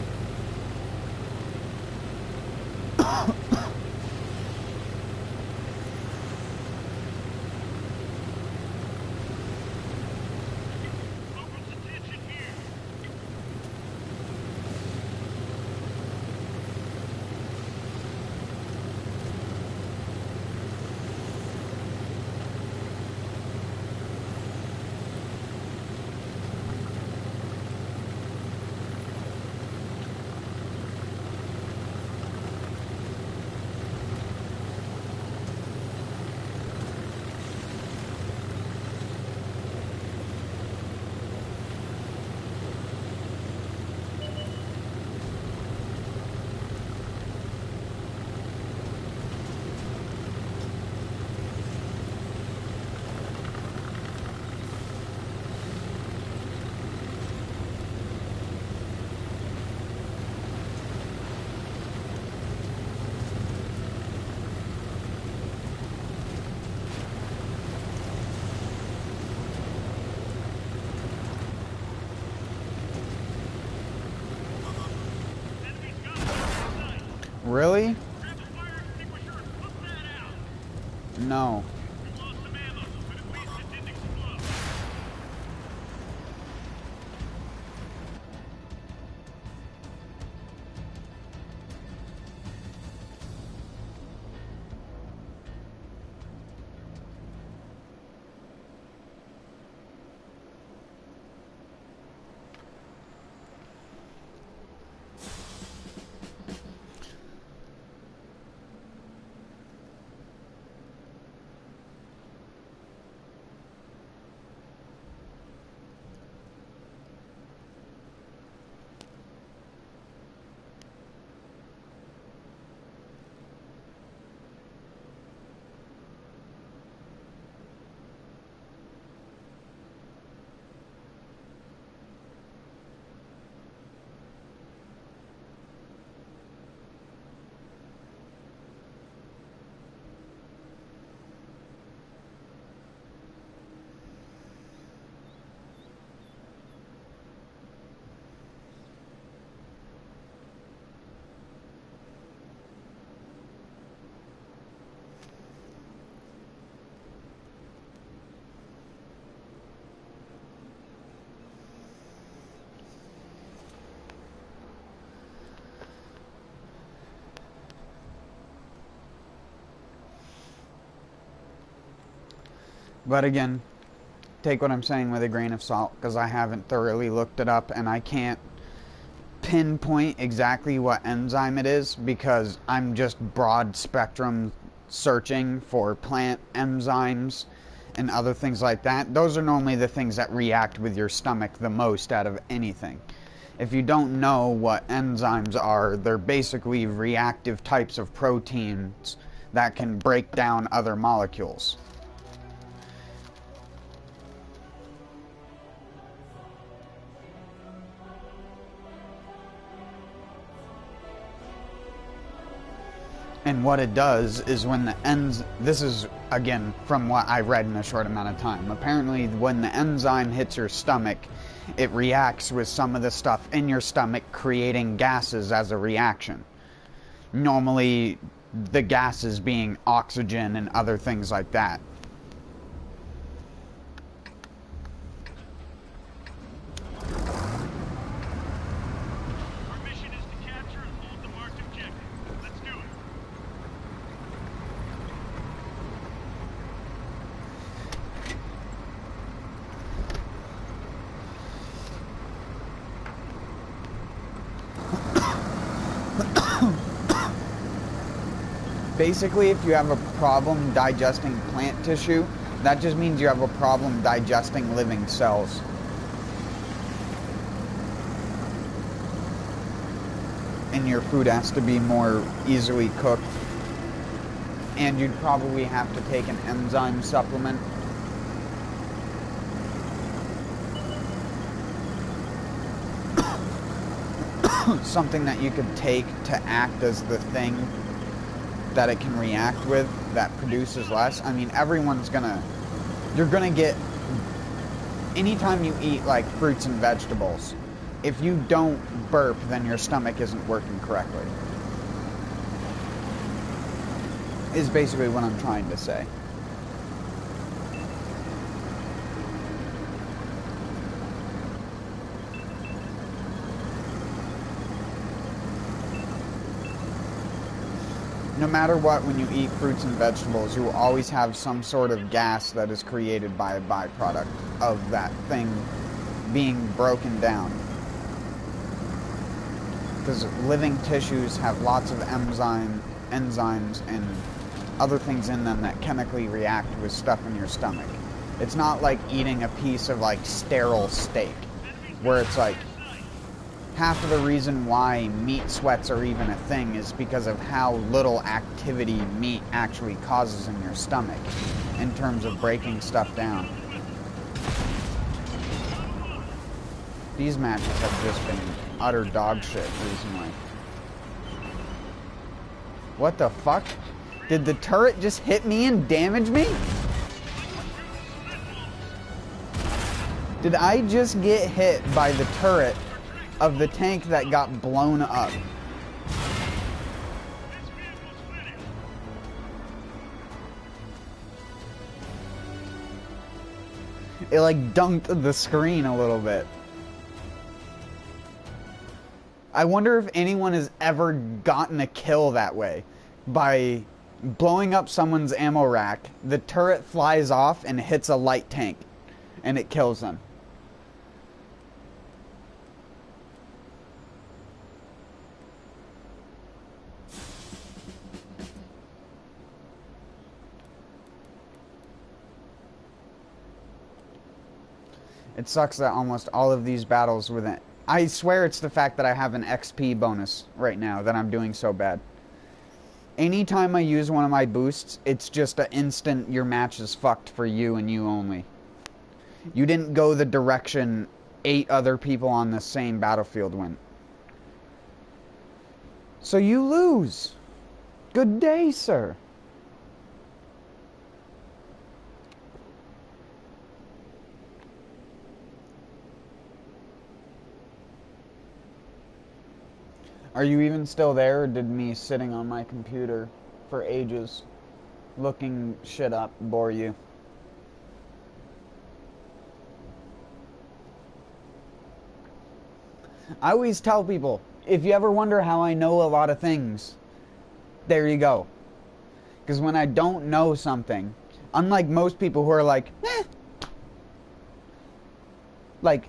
Really? Grab the fire extinguisher and put that out. No. We lost some ammo, but at least it didn't explode. But again, take what I'm saying with a grain of salt, because I haven't thoroughly looked it up, and I can't pinpoint exactly what enzyme it is, because I'm just broad spectrum searching for plant enzymes and other things like that. Those are normally the things that react with your stomach the most out of anything. If you don't know what enzymes are, they're basically reactive types of proteins that can break down other molecules. And what it does is when the this is, again, from what I read in a short amount of time. Apparently, when the enzyme hits your stomach, it reacts with some of the stuff in your stomach, creating gases as a reaction. Normally, the gases being oxygen and other things like that. Our mission is to capture and hold the marked objective. Let's do it. Basically, if you have a problem digesting plant tissue, that just means you have a problem digesting living cells. And your food has to be more easily cooked. And you'd probably have to take an enzyme supplement. Something that you could take to act as the thing that it can react with that produces less. I mean, you're gonna get, anytime you eat like fruits and vegetables, if you don't burp, then your stomach isn't working correctly. Is basically what I'm trying to say. No matter what, when you eat fruits and vegetables, you will always have some sort of gas that is created by a byproduct of that thing being broken down. Because living tissues have lots of enzymes and other things in them that chemically react with stuff in your stomach. It's not like eating a piece of like sterile steak, where it's like, half of the reason why meat sweats are even a thing is because of how little activity meat actually causes in your stomach in terms of breaking stuff down. These matches have just been utter dog shit recently. What the fuck? Did the turret just hit me and damage me? Did I just get hit by the turret of the tank that got blown up? It like dunked the screen a little bit. I wonder if anyone has ever gotten a kill that way. By blowing up someone's ammo rack, the turret flies off and hits a light tank. And it kills them. It sucks that almost all of these battles with it. I swear it's the fact that I have an XP bonus right now that I'm doing so bad. Anytime I use one of my boosts, it's just an instant your match is fucked for you and you only. You didn't go the direction 8 other people on the same battlefield went. So you lose. Good day, sir. Are you even still there, or did me sitting on my computer for ages looking shit up bore you? I always tell people, if you ever wonder how I know a lot of things, there you go. Because when I don't know something, unlike most people who are like, like,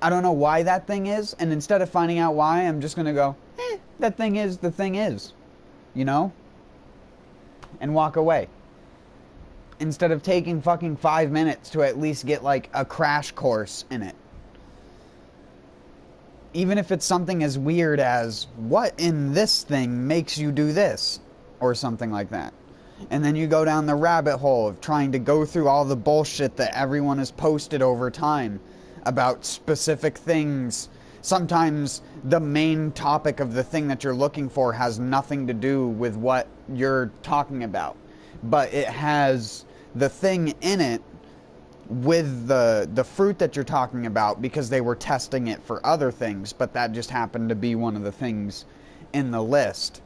I don't know why that thing is, and instead of finding out why, I'm just going to go, that thing is, the thing is, you know? And walk away. Instead of taking fucking 5 minutes to at least get like a crash course in it. Even if it's something as weird as, what in this thing makes you do this? Or something like that. And then you go down the rabbit hole of trying to go through all the bullshit that everyone has posted over time about specific things. Sometimes the main topic of the thing that you're looking for has nothing to do with what you're talking about. But it has the thing in it with the fruit that you're talking about because they were testing it for other things, but that just happened to be one of the things in the list.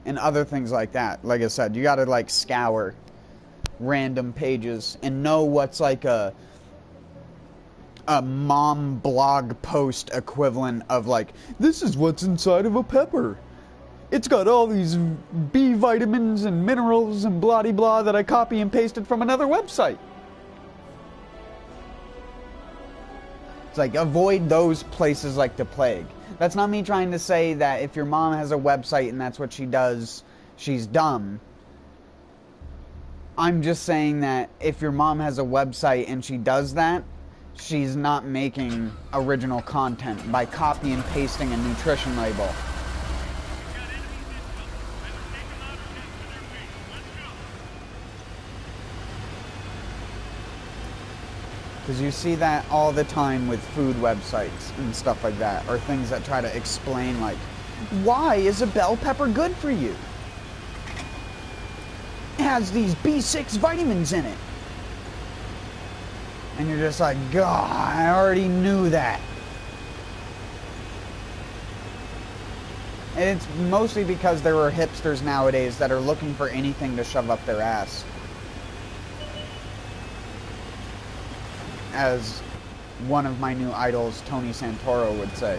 And other things like that. Like I said, you gotta like scour random pages and know what's like a mom blog post equivalent of like, this is what's inside of a pepper. It's got all these B vitamins and minerals and blah de blah that I copy and pasted from another website. It's like, avoid those places like the plague. That's not me trying to say that if your mom has a website and that's what she does, she's dumb. I'm just saying that if your mom has a website and she does that, she's not making original content by copy and pasting a nutrition label. Because you see that all the time with food websites and stuff like that, or things that try to explain like, why is a bell pepper good for you? It has these B6 vitamins in it. And you're just like, God, I already knew that. And it's mostly because there are hipsters nowadays that are looking for anything to shove up their ass. As one of my new idols, Tony Santoro, would say.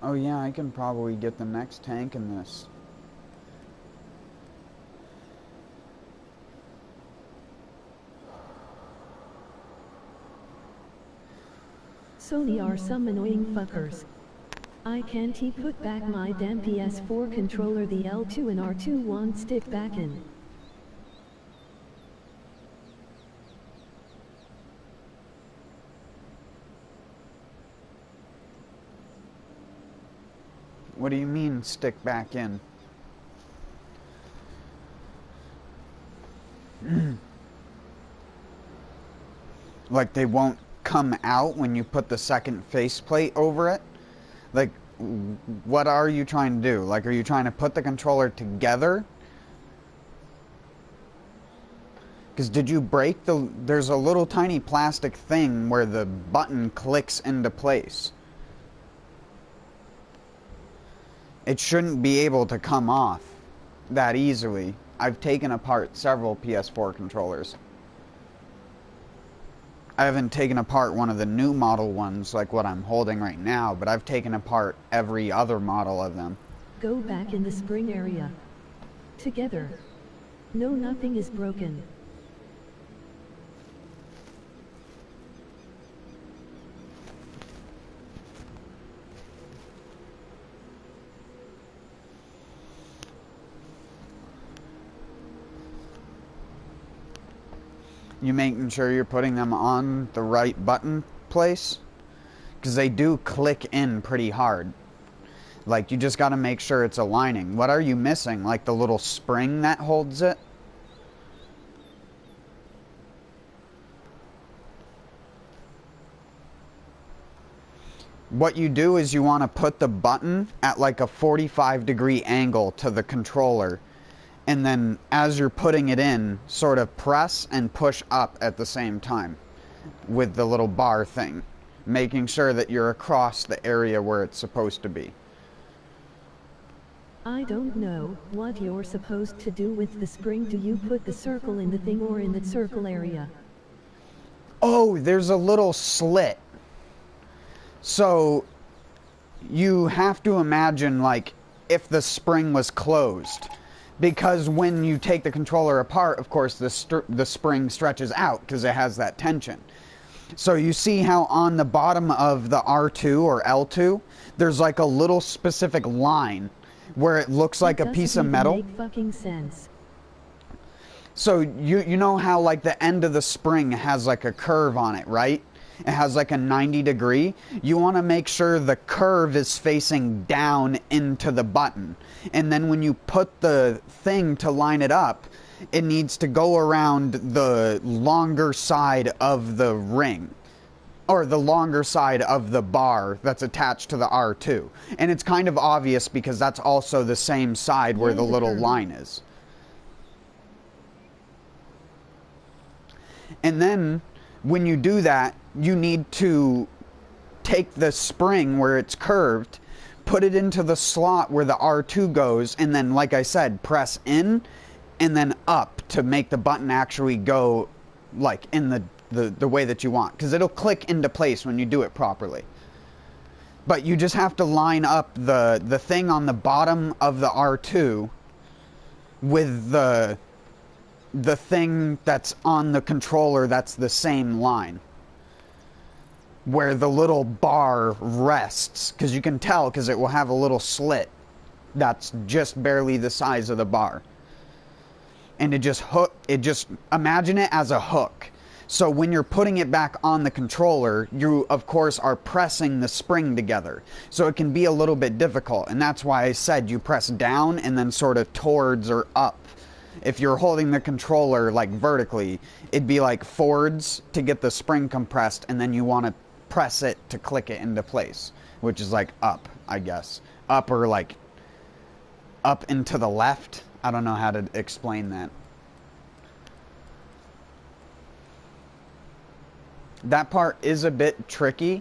Oh yeah, I can probably get the next tank in this. Sony are some annoying fuckers. I can't put back my damn PS4 controller. The L2 and R2 won't stick back in. What do you mean, stick back in? Like they won't come out when you put the second faceplate over it? Like, what are you trying to do? Like, are you trying to put the controller together? Because did you break the... There's a little tiny plastic thing where the button clicks into place. It shouldn't be able to come off that easily. I've taken apart several PS4 controllers. I haven't taken apart one of the new model ones like what I'm holding right now, but I've taken apart every other model of them. Go back in the spring area. Together. No, nothing is broken. You making sure you're putting them on the right button place? Because they do click in pretty hard. Like, you just got to make sure it's aligning. What are you missing? Like the little spring that holds it? What you do is you want to put the button at like a 45-degree angle to the controller. And then as you're putting it in, sort of press and push up at the same time with the little bar thing, making sure that you're across the area where it's supposed to be. I don't know what you're supposed to do with the spring. Do you put the circle in the thing or in the circle area? Oh, there's a little slit. So you have to imagine like if the spring was closed. Because when you take the controller apart, of course, the spring stretches out because it has that tension. So you see how on the bottom of the R2 or L2, there's like a little specific line where it looks like a piece of metal. Make fucking sense. So you know how like the end of the spring has like a curve on it, right? It has like a 90-degree. You want to make sure the curve is facing down into the button. And then when you put the thing to line it up, it needs to go around the longer side of the ring. Or the longer side of the bar that's attached to the R2. And it's kind of obvious because that's also the same side where the little line is. And then when you do that, you need to take the spring where it's curved, put it into the slot where the R2 goes, and then, like I said, press in and then up to make the button actually go like in the way that you want. Because it'll click into place when you do it properly. But you just have to line up the thing on the bottom of the R2 with the thing that's on the controller that's the same line. Where the little bar rests, because you can tell because it will have a little slit that's just barely the size of the bar. And it just imagine it as a hook. So when you're putting it back on the controller, you of course are pressing the spring together. So it can be a little bit difficult, and that's why I said you press down and then sort of towards or up. If you're holding the controller like vertically, it'd be like forwards to get the spring compressed, and then you want to press it to click it into place, which is like up, I guess. Up or like up and to the left. I don't know how to explain that. That part is a bit tricky,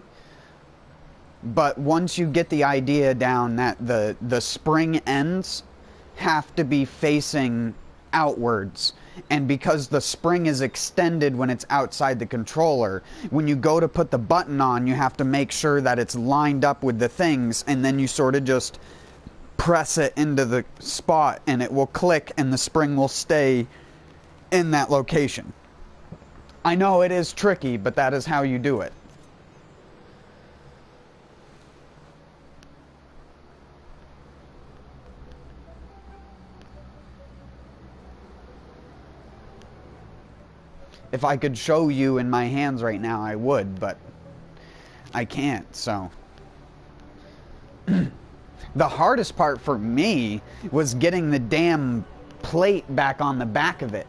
but once you get the idea down that the spring ends have to be facing outwards. And because the spring is extended when it's outside the controller, when you go to put the button on, you have to make sure that it's lined up with the things, and then you sort of just press it into the spot and it will click and the spring will stay in that location. I know it is tricky, but that is how you do it. If I could show you in my hands right now, I would, but I can't, so. The hardest part for me was getting the damn plate back on the back of it.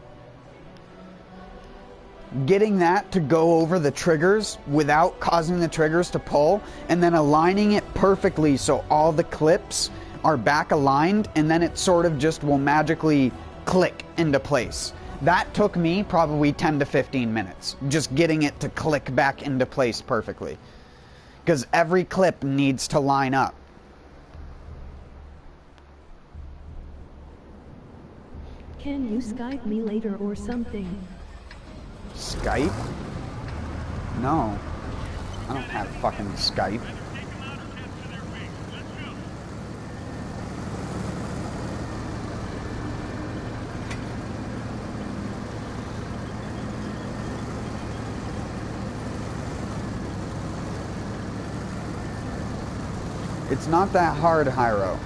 Getting that to go over the triggers without causing the triggers to pull, and then aligning it perfectly so all the clips are back aligned, and then it sort of just will magically click into place. That took me probably 10 to 15 minutes, just getting it to click back into place perfectly. Because every clip needs to line up. Can you Skype me later or something? Skype? No. I don't have fucking Skype. Take them out or capture their wings. Let's go. It's not that hard, Hyro.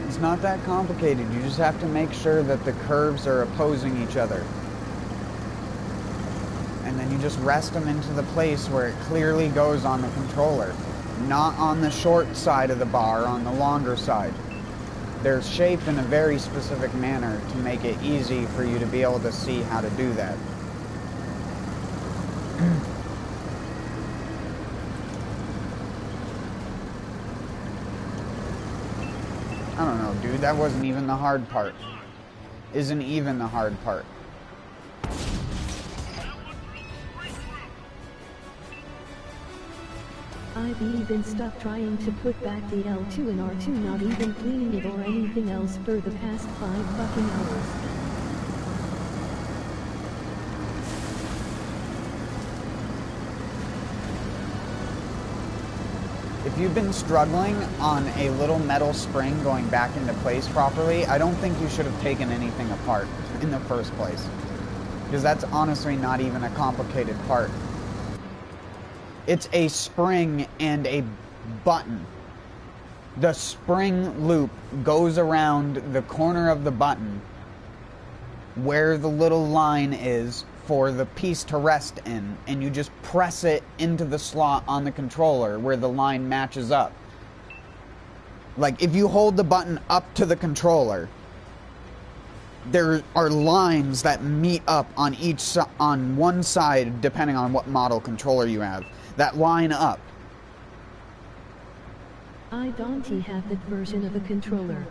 It's not that complicated. You just have to make sure that the curves are opposing each other. And then you just rest them into the place where it clearly goes on the controller. Not on the short side of the bar, on the longer side. They're shaped in a very specific manner to make it easy for you to be able to see how to do that. I don't know, dude. That wasn't even the hard part. Isn't even the hard part. I've even stuck trying to put back the L2 and R2, not even cleaning it or anything else for the past 5 fucking hours. If you've been struggling on a little metal spring going back into place properly, I don't think you should have taken anything apart in the first place. Because that's honestly not even a complicated part. It's a spring and a button. The spring loop goes around the corner of the button where the little line is for the piece to rest in, and you just press it into the slot on the controller where the line matches up. Like, if you hold the button up to the controller, there are lines that meet up on on one side, depending on what model controller you have, that line up. I don't have that version of a controller.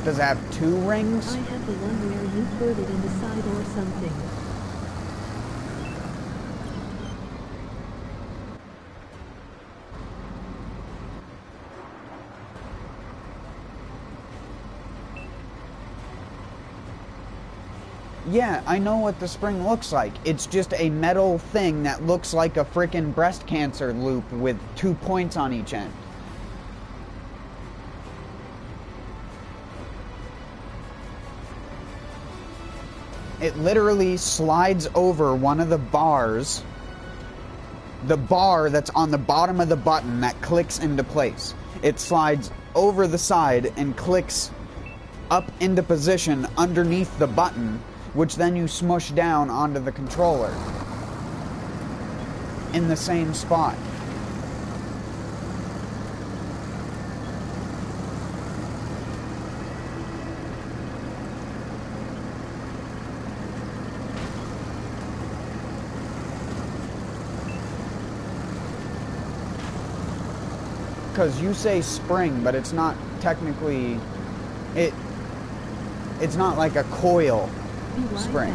Does it have 2 rings? I have the one where you put it in the side or something. Yeah, I know what the spring looks like. It's just a metal thing that looks like a frickin' breast cancer loop with 2 points on each end. It literally slides over one of the bars, the bar that's on the bottom of the button that clicks into place. It slides over the side and clicks up into position underneath the button, which then you smush down onto the controller in the same spot. Because you say spring, but it's not technically, it's not like a coil spring.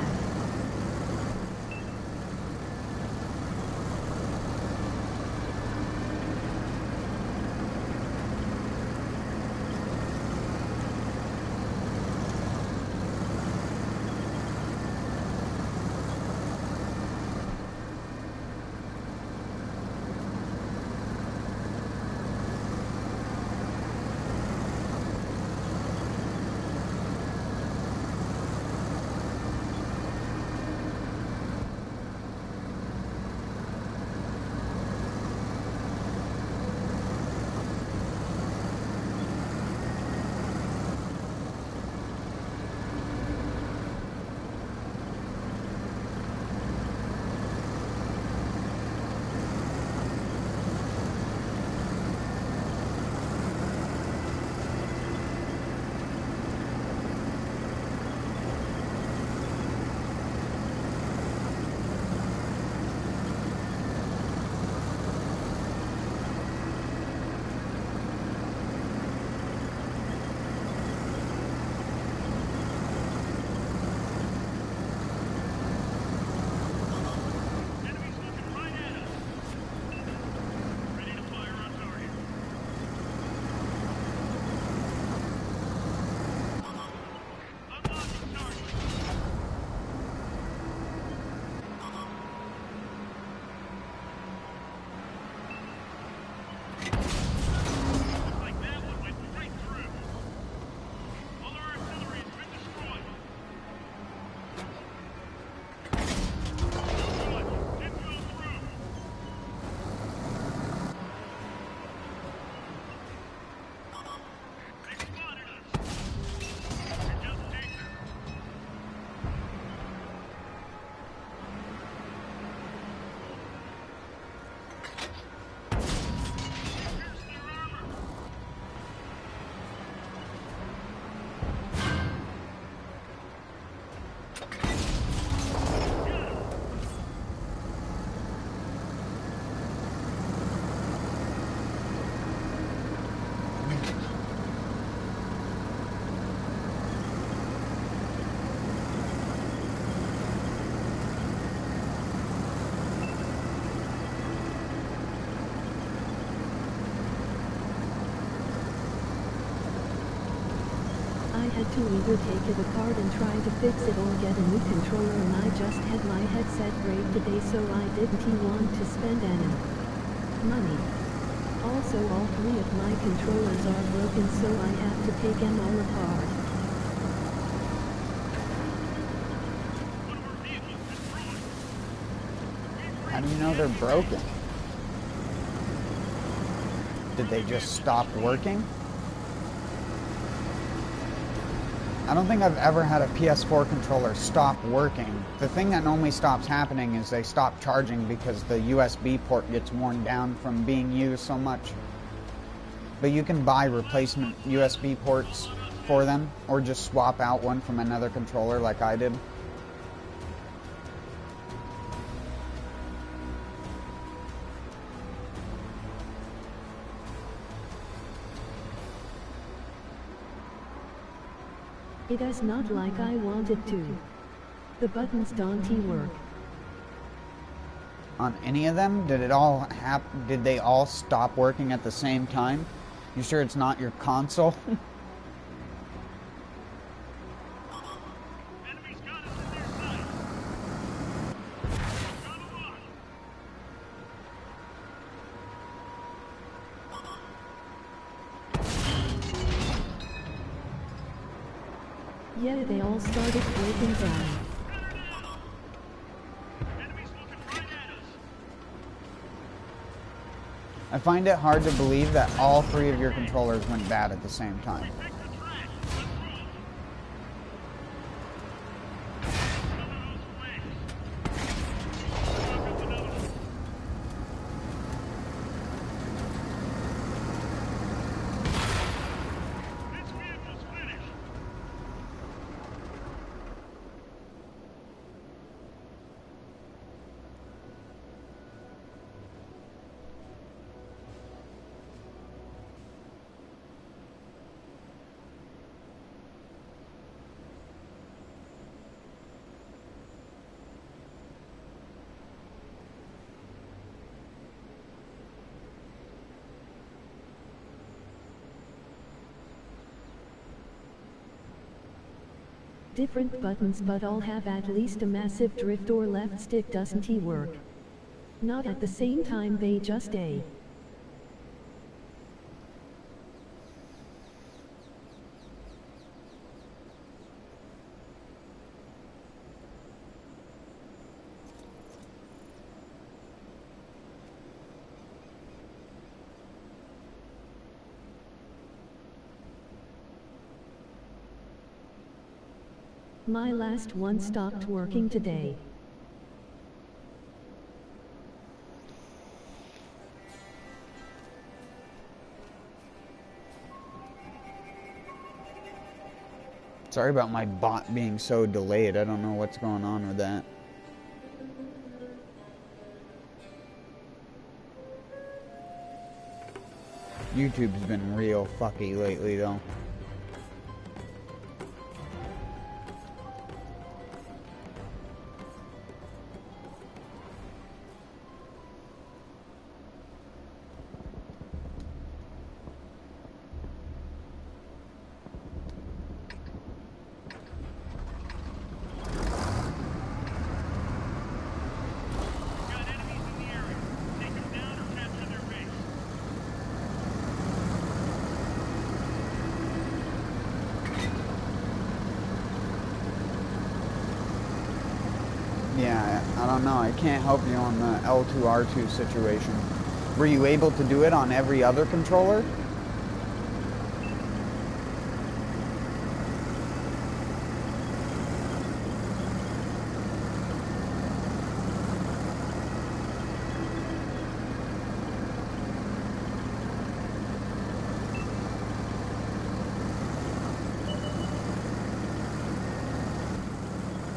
Enemies looking right at us. Ready to fire on target. Unlocking target. Like that one went right through. All our artillery has been destroyed. Good. Didn't go through. They spotted us. It just takes her. Pierce their armor. I had to either take it apart and try to fix it or get a new controller, and I just had my headset break today, so I didn't want to spend any money. Also, all three of my controllers are broken, so I have to take them all apart. One of our vehicles destroyed. How do you know they're broken? Did they just stop working? I don't think I've ever had a PS4 controller stop working. The thing that normally stops happening is they stop charging because the USB port gets worn down from being used so much. But you can buy replacement USB ports for them, or just swap out one from another controller like I did. It is not like I wanted to. The buttons don't work. On any of them? Did they all stop working at the same time? You sure it's not your console? Enemies got us in their sight. Got a lot. Yeah, they all started breaking down. Enemies looking right at us. I find it hard to believe that all three of your controllers went bad at the same time. Pick the track. Let's roll. Different buttons but all have at least a massive drift or left stick, doesn't he work? Not at the same time, they just a. My last one stopped working today. Sorry about my bot being so delayed. I don't know what's going on with that. YouTube's been real fucky lately, though. Got enemies in the area. Take them down or capture their base. Yeah, I don't know. I can't help you on the L2R2 situation. Were you able to do it on every other controller?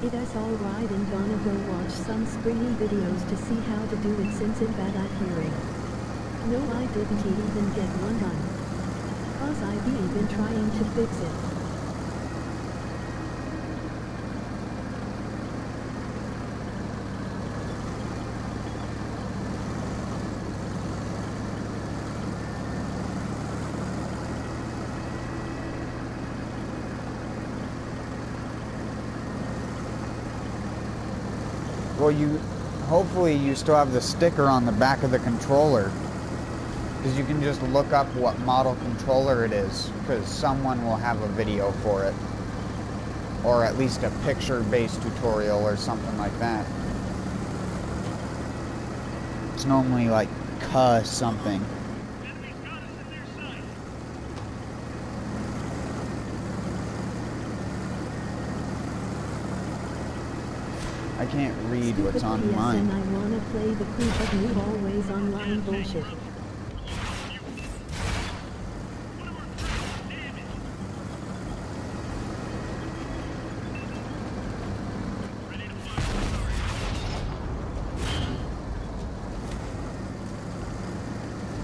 It is alright, and gonna go watch some springy videos to see how to do it since it bad at hearing. No, I didn't even get one done. Cause I be even trying to fix it. Well, hopefully you still have the sticker on the back of the controller, because you can just look up what model controller it is, because someone will have a video for it, or at least a picture-based tutorial or something like that. It's normally like something. Enemies got us in their sight. I can't read what's on PSN, mine. I wanna play the crew, but you always online bullshit. One of our crews is damaged. Ready to fire the target.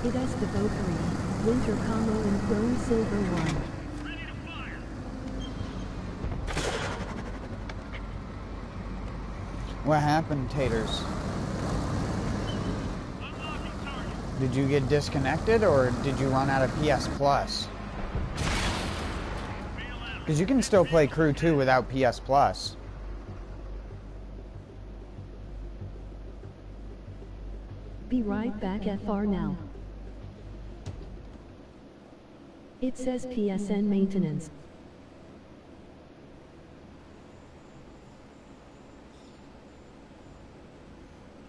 It is the Valkyrie, Winter Combo and Chrome Silver 1. Ready to fire. What happened, Taters? Unlocking target. Did you get disconnected, or did you run out of PS Plus? Bail out. Because you can still play Crew 2 without PS Plus. Be right back, FR now. It says PSN maintenance.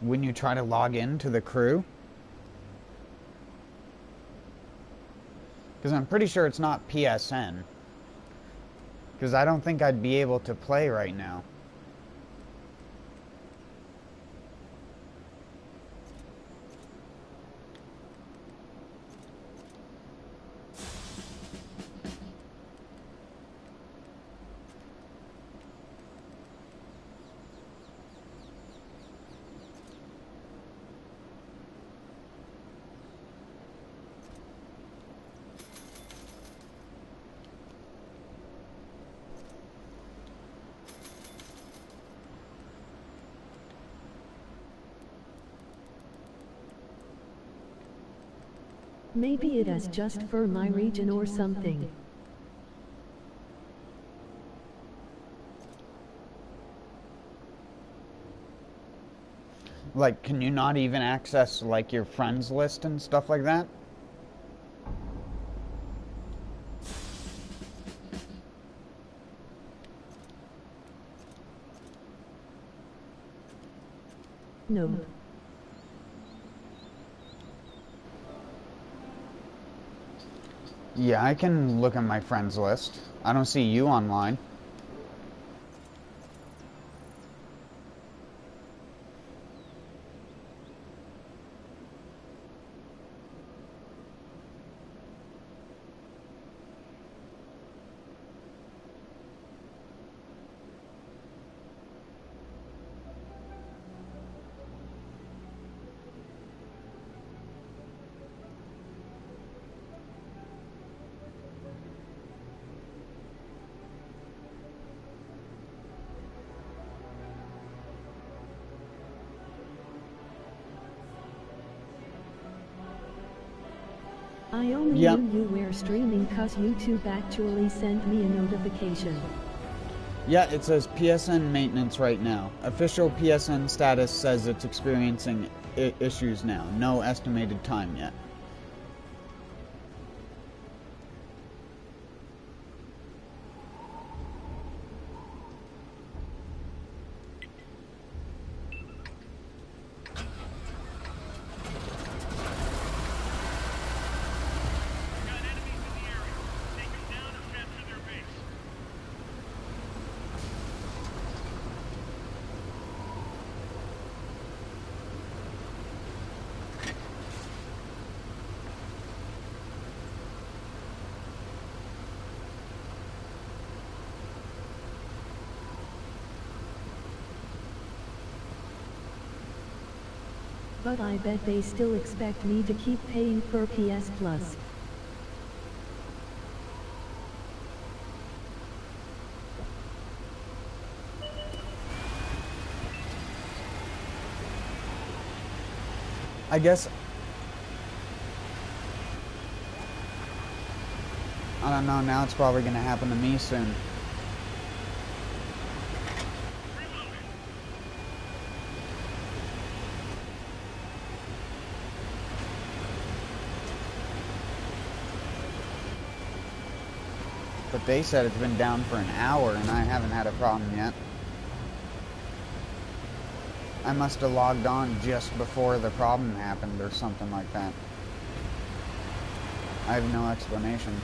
When you try to log in to the Crew? Because I'm pretty sure it's not PSN. Because I don't think I'd be able to play right now. Maybe it is just for my region or something. Like, can you not even access, like, your friends list and stuff like that? No. Yeah, I can look at my friends list. I don't see you online. I only Yep. knew you were streaming cause YouTube actually sent me a notification. Yeah, it says PSN maintenance right now. Official PSN status says it's experiencing issues now. No estimated time yet. We've got enemies in the area. Take them down or capture their base. But I bet they still expect me to keep paying for PS Plus. I guess... I don't know, now it's probably going to happen to me soon. But they said it's been down for an hour and I haven't had a problem yet. I must have logged on just before the problem happened or something like that. I have no explanation.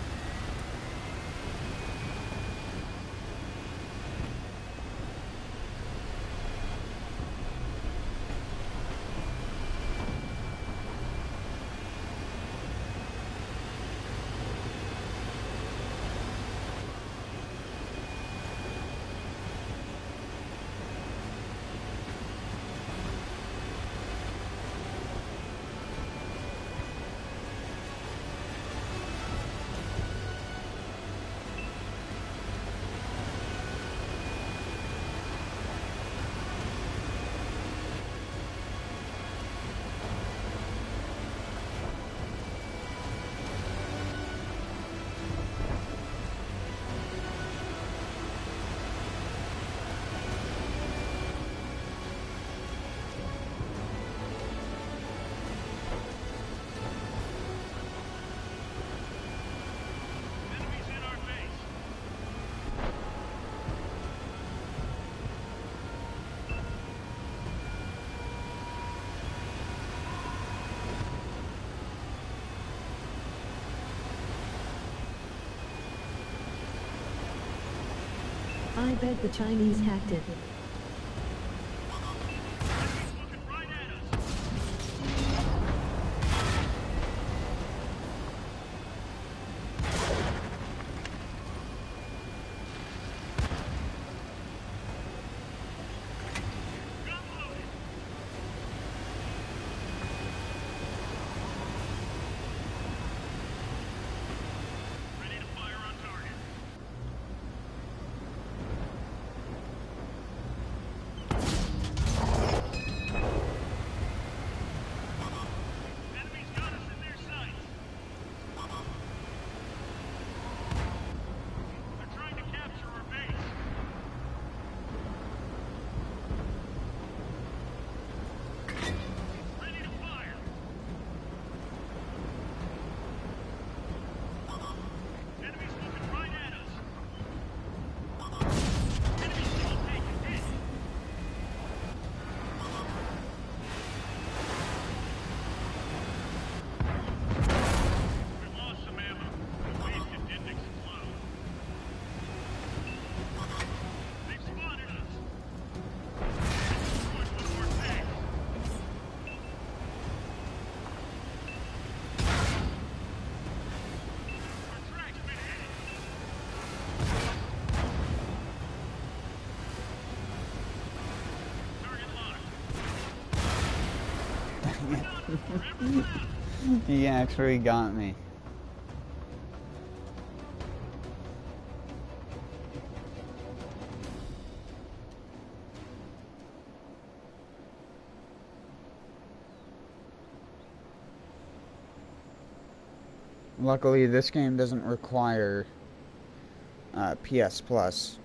Enemies in our base. I bet the Chinese hacked it. Enemies looking right at us. Gun loaded. Ready to fire on target. He actually got me. Luckily, this game doesn't require PS Plus.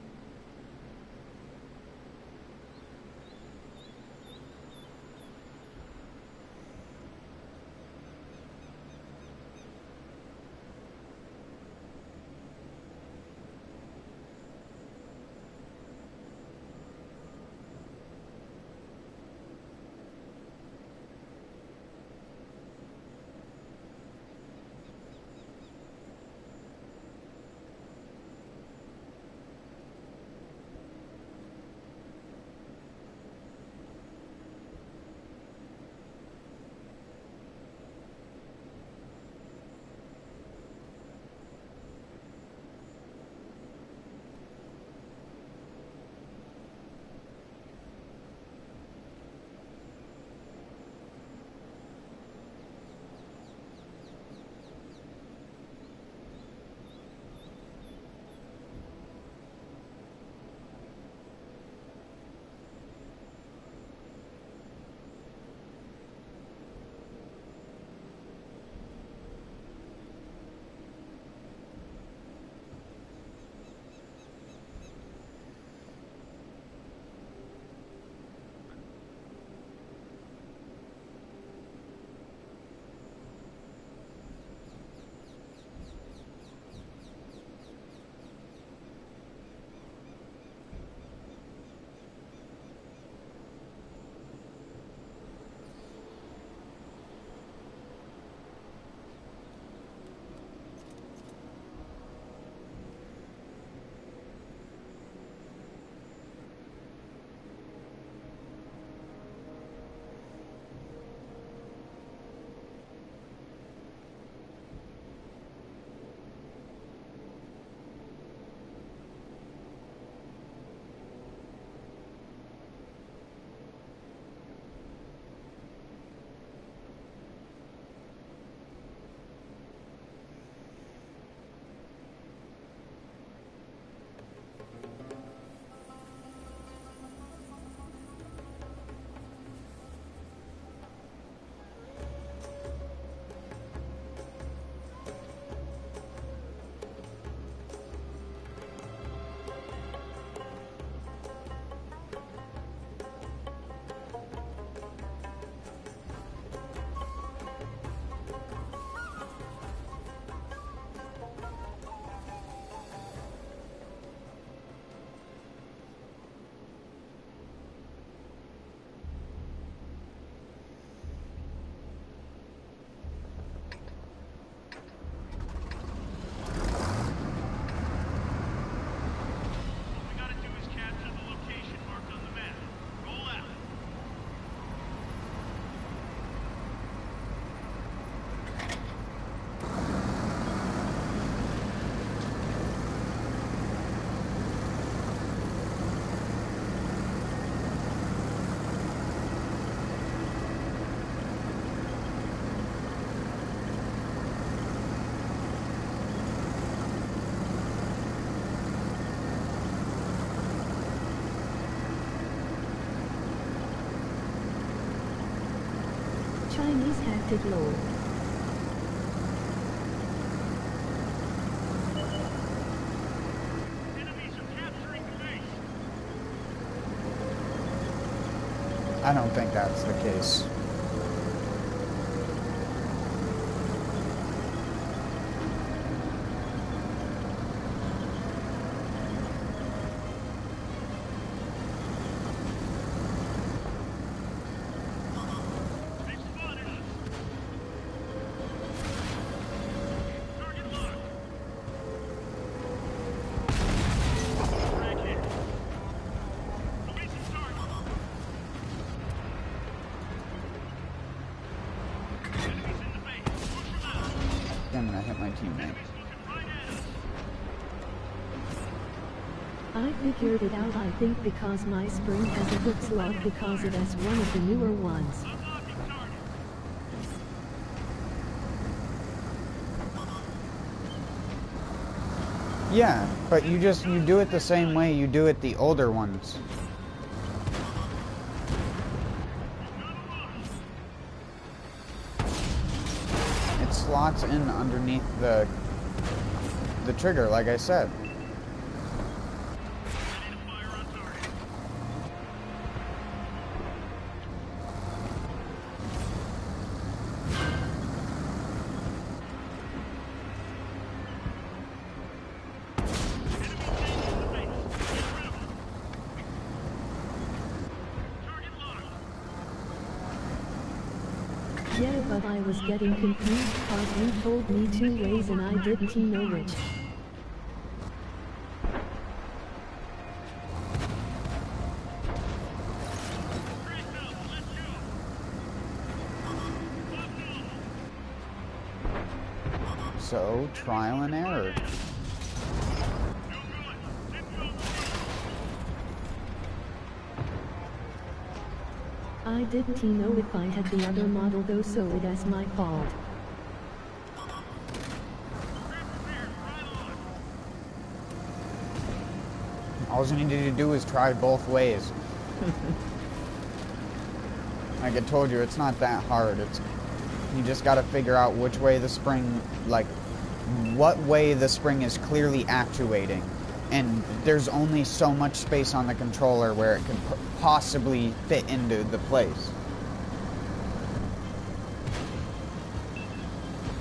Chinese hectic low. Enemies are capturing the base. I don't think that's the case. They've spotted us. Target locked. Frag hit. Await some target. Enemies in the base. Push them out. Damn it, I hit my teammate. Enemies looking right at us. I figured it out, I think, because my spring has a hook slot because it is one of the newer ones. Unlocking target. Yeah, but you do it the same way you do it the older ones. It slots in underneath the trigger, like I said. Yeah, but I was getting confused cause you told me 2 ways and I didn't know which. So, trial and error. I didn't know if I had the other model though, so it is my fault. All you needed to do is try both ways. Like I told you, it's not that hard. You just got to figure out which way the spring, like, what way the spring is clearly actuating. And there's only so much space on the controller where it could possibly fit into the place.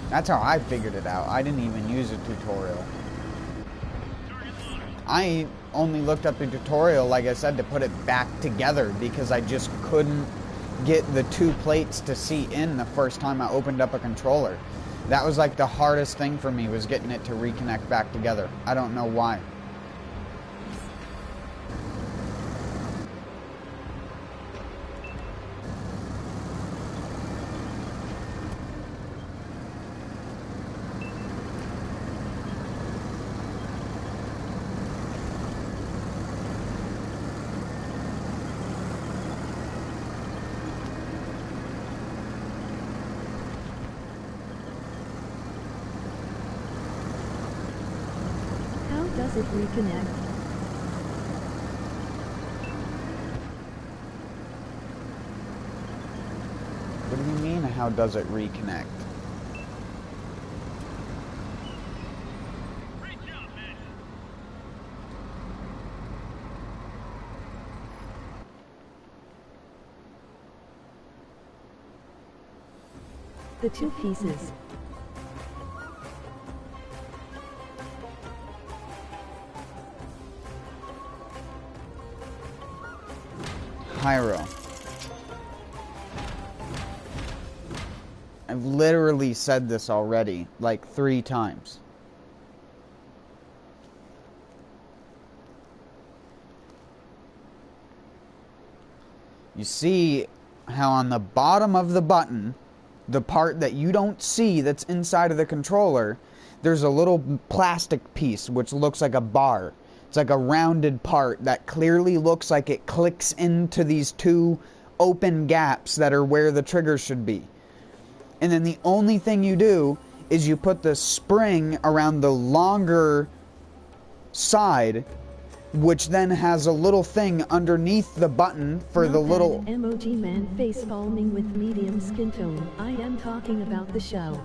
That's how I figured it out. I didn't even use a tutorial. I only looked up the tutorial, like I said, to put it back together because I just couldn't get the 2 plates to seat in the first time I opened up a controller. That was like the hardest thing for me, was getting it to reconnect back together. I don't know why. Does it reconnect? What do you mean, how does it reconnect? The 2 pieces. Pyro. I've literally said this already, like 3 times. You see how on the bottom of the button, the part that you don't see that's inside of the controller, there's a little plastic piece which looks like a bar. It's like a rounded part that clearly looks like it clicks into these 2 open gaps that are where the trigger should be. And then the only thing you do is you put the spring around the longer side, which then has a little thing underneath the button for Not the little... emoji man face palming with medium skin tone. I am talking about the show.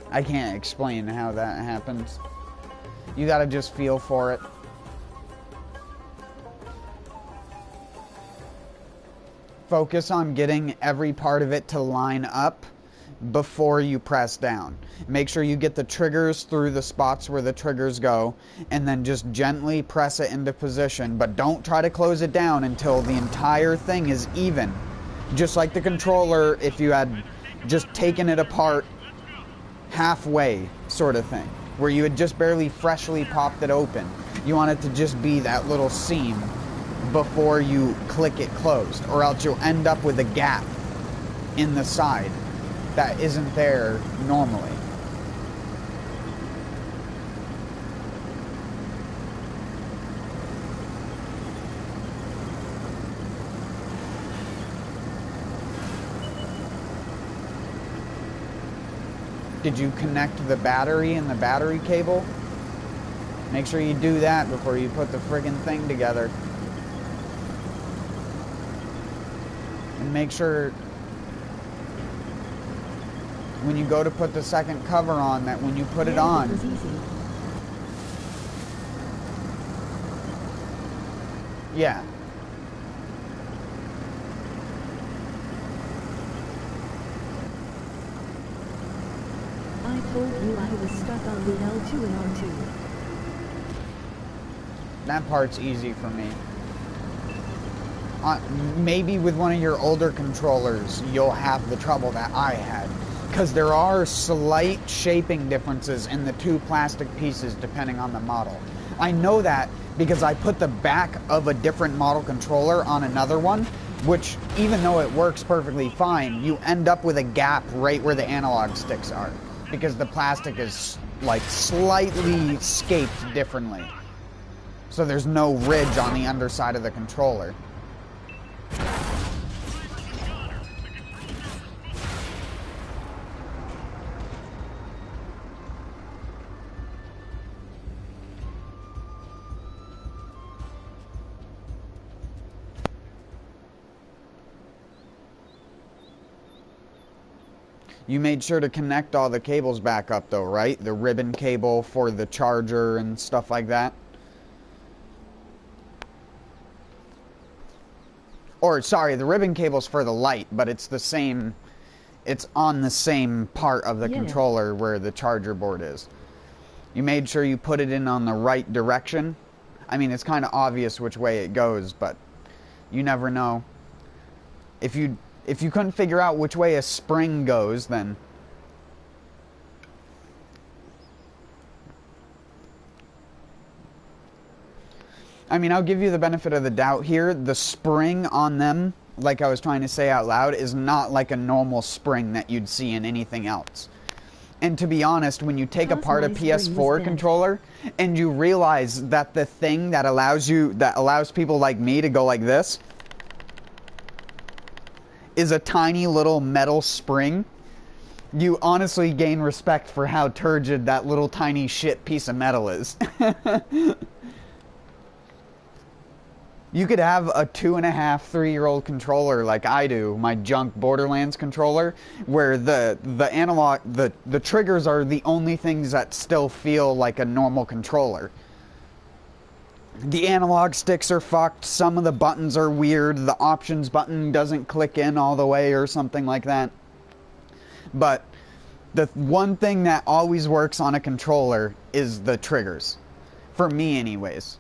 I can't explain how that happens. You gotta just feel for it. Focus on getting every part of it to line up before you press down. Make sure you get the triggers through the spots where the triggers go, and then just gently press it into position, but don't try to close it down until the entire thing is even. Just like the controller, if you had just taken it apart halfway, sort of thing, where you had just barely freshly popped it open. You want it to just be that little seam before you click it closed, or else you'll end up with a gap in the side that isn't there normally. did you connect the battery and the battery cable? Make sure you do that before you put the friggin' thing together. And make sure when you go to put the second cover on, that when you put it on, It was easy. yeah. I told you I was stuck on the L2 and R2. That part's easy for me. Maybe with one of your older controllers, you'll have the trouble that I had. Because there are slight shaping differences in the two plastic pieces depending on the model. I know that because I put the back of a different model controller on another one, which, even though it works perfectly fine, you end up with a gap right where the analog sticks are. Because the plastic is, like, slightly scaped differently. So there's no ridge on the underside of the controller. You made sure to connect all the cables back up though, right? The ribbon cable for the charger and stuff like that. Or, sorry, the ribbon cable's for the light, but it's the same, it's on the same part of the controller where the charger board is. You made sure you put it in on the right direction. I mean, it's kind of obvious which way it goes, but you never know. If you couldn't figure out which way a spring goes, then I mean, I'll give you the benefit of the doubt here. The spring on them, like I was trying to say out loud, is not like a normal spring that you'd see in anything else. And to be honest, when you take apart a PS4 controller and you realize that the thing that allows people like me to go like this is a tiny little metal spring, you honestly gain respect for how turgid that little tiny shit piece of metal is. You could have a 2.5, 3-year-old controller like I do, my junk Borderlands controller, where the analog, the triggers are the only things that still feel like a normal controller. The analog sticks are fucked, some of the buttons are weird, the options button doesn't click in all the way or something like that. But the one thing that always works on a controller is the triggers. For me anyways.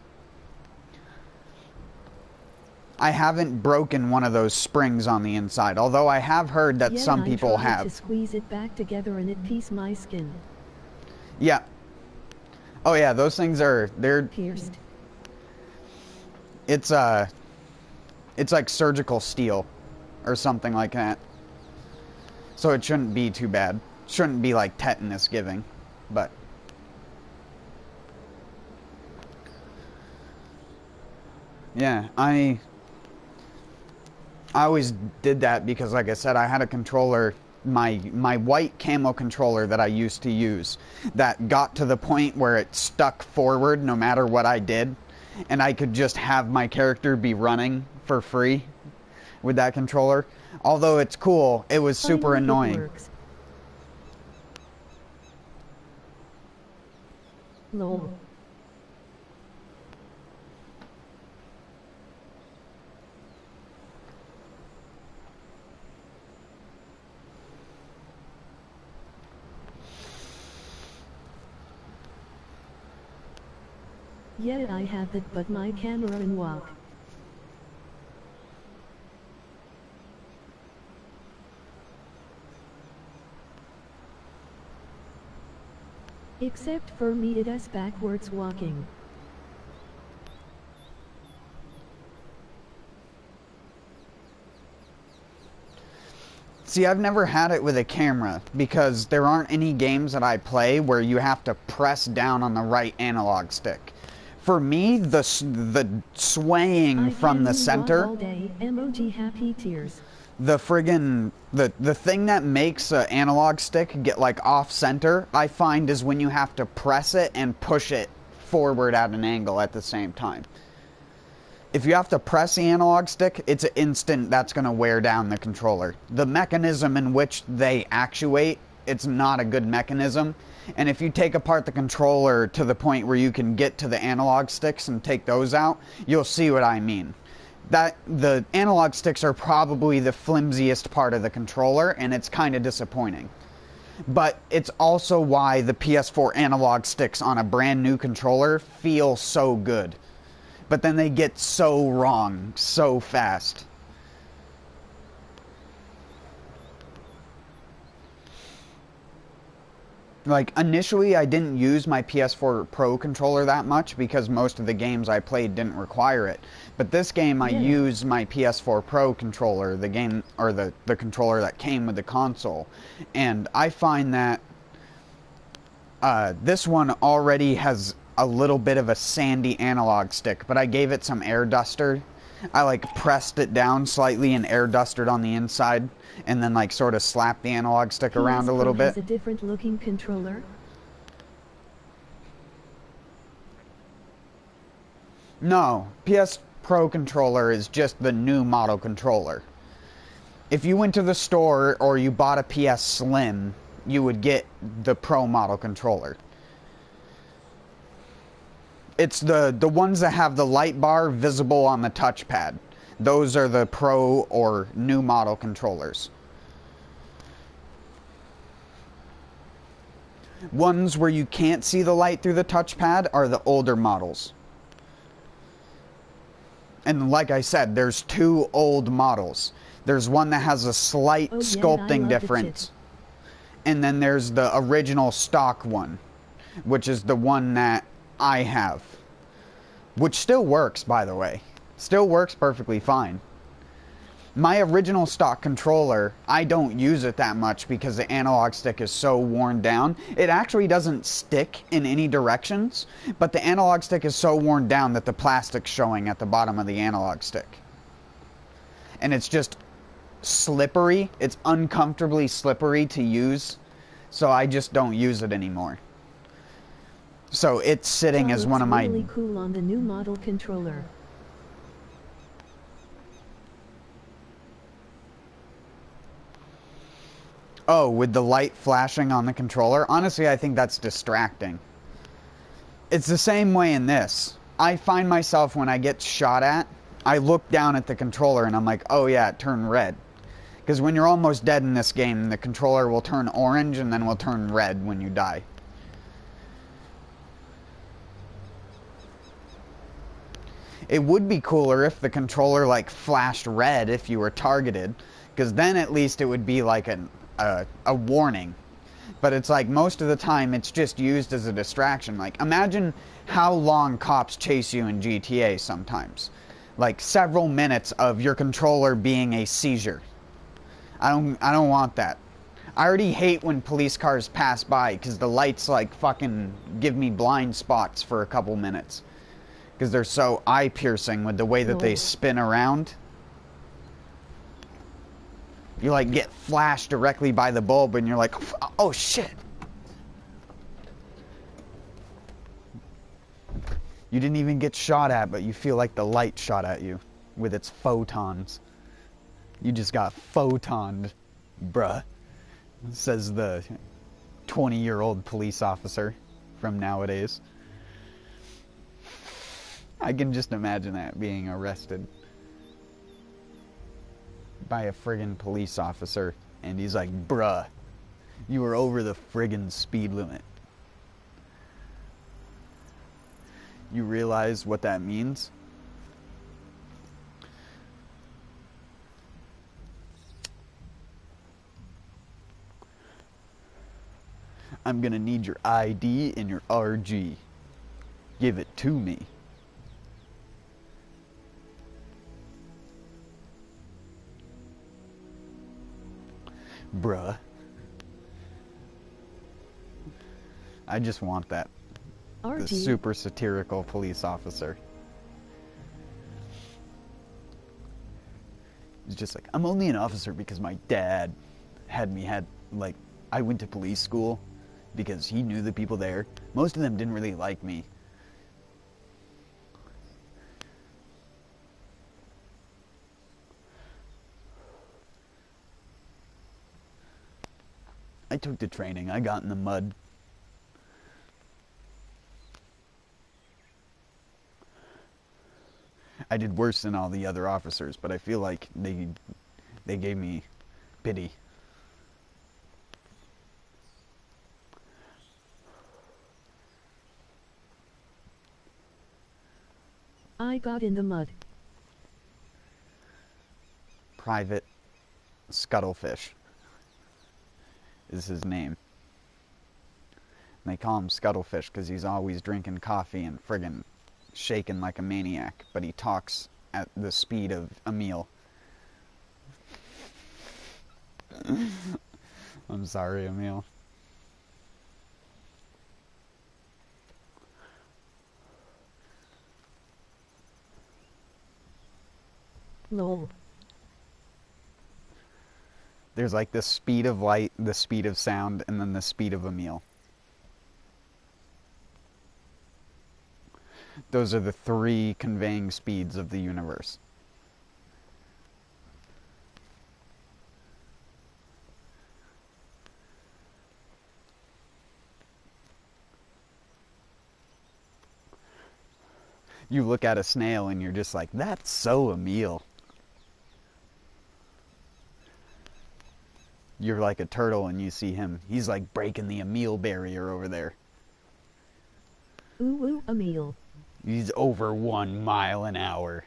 I haven't broken one of those springs on the inside, although I have heard that some people have. To squeeze it back together and it pieced my skin. Yeah. Oh yeah, those things they're pierced. It's like surgical steel or something like that. So it shouldn't be too bad. Shouldn't be like tetanus giving, but yeah, I always did that because, like I said, I had a controller, my white camo controller that I used to use, that got to the point where it stuck forward no matter what I did, and I could just have my character be running for free with that controller. Although it's cool, it was super annoying. Lol. Yeah, I have it, but my camera in walk. Except for me, it is backwards walking. See, I've never had it with a camera because there aren't any games that I play where you have to press down on the right analog stick. For me, the swaying from the center, all day, emoji happy tears. the friggin' the thing that makes an analog stick get like off center, I find, is when you have to press it and push it forward at an angle at the same time. If you have to press the analog stick, it's an instant that's going to wear down the controller. The mechanism in which they actuate, it's not a good mechanism. And if you take apart the controller to the point where you can get to the analog sticks and take those out, you'll see what I mean. That the analog sticks are probably the flimsiest part of the controller, and it's kind of disappointing. But it's also why the PS4 analog sticks on a brand new controller feel so good. But then they get so wrong so fast. Like, initially I didn't use my PS4 Pro controller that much because most of the games I played didn't require it. But this game I used my PS4 Pro controller, the game, or the controller that came with the console. And I find that this one already has a little bit of a sandy analog stick, but I gave it some air duster. I like pressed it down slightly and air dusted on the inside, and then like sort of slapped the analog stick around a little bit. Has a different looking controller? No, PS Pro controller is just the new model controller. If you went to the store or you bought a PS Slim, you would get the Pro model controller. It's the ones that have the light bar visible on the touchpad. Those are the Pro or new model controllers. Ones where you can't see the light through the touchpad are the older models. And like I said, there's two old models. There's one that has a slight sculpting difference. And then there's the original stock one, which is the one that I have, which still works, by the way. Still works perfectly fine. My original stock controller, I don't use it that much because the analog stick is so worn down. It actually doesn't stick in any directions, but the analog stick is so worn down that the plastic's showing at the bottom of the analog stick. And it's just slippery. It's uncomfortably slippery to use, so I just don't use it anymore. So it's sitting as one of my... really cool on the new model controller. Oh, with the light flashing on the controller? Honestly, I think that's distracting. It's the same way in this. I find myself, when I get shot at, I look down at the controller and I'm like, oh yeah, it turned red. Because when you're almost dead in this game, the controller will turn orange and then will turn red when you die. It would be cooler if the controller like flashed red if you were targeted, because then at least it would be like a warning. But it's like most of the time it's just used as a distraction. Like, imagine how long cops chase you in GTA sometimes. Like several minutes of your controller being a seizure. I don't want that. I already hate when police cars pass by because the lights like fucking give me blind spots for a couple minutes. Because they're so eye-piercing with the way that they spin around. You like get flashed directly by the bulb and you're like, oh shit. You didn't even get shot at, but you feel like the light shot at you with its photons. You just got photoned, bruh, says the 20-year-old police officer from nowadays. I can just imagine that, being arrested by a friggin' police officer, and he's like, bruh, you were over the friggin' speed limit. You realize what that means? I'm gonna need your ID and your RG. Give it to me. Bruh. I just want that. The super satirical police officer. He's just like, I'm only an officer because my dad like, I went to police school because he knew the people there. Most of them didn't really like me. I took the training. I got in the mud. I did worse than all the other officers, but I feel like they gave me pity. I got in the mud. Private Scuttlefish is his name. And they call him Scuttlefish because he's always drinking coffee and friggin' shaking like a maniac, but he talks at the speed of Emil. I'm sorry, Emil. Lol. There's like the speed of light, the speed of sound, and then the speed of Emil. Those are the three conveying speeds of the universe. You look at a snail and you're just like, that's so Emil. You're like a turtle and you see him. He's like breaking the Emil barrier over there. Ooh ooh, Emil. He's over 1 mile an hour.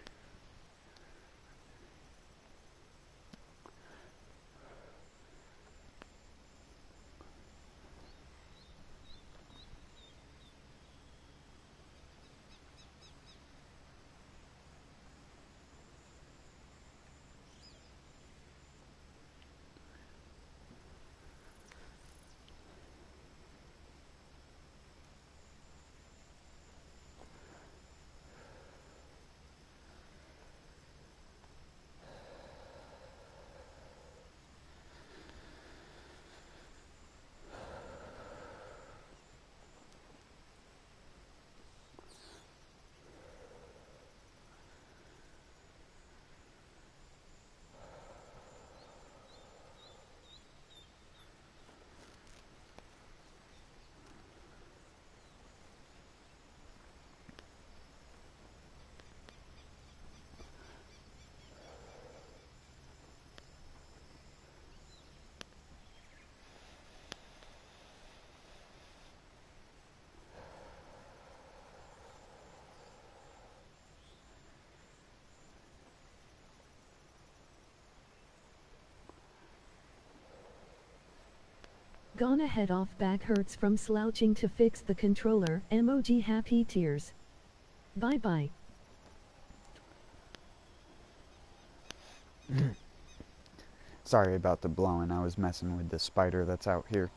Gonna head off, back hurts from slouching to fix the controller, emoji happy tears. Bye bye. Sorry about the blowing. I was messing with the spider that's out here.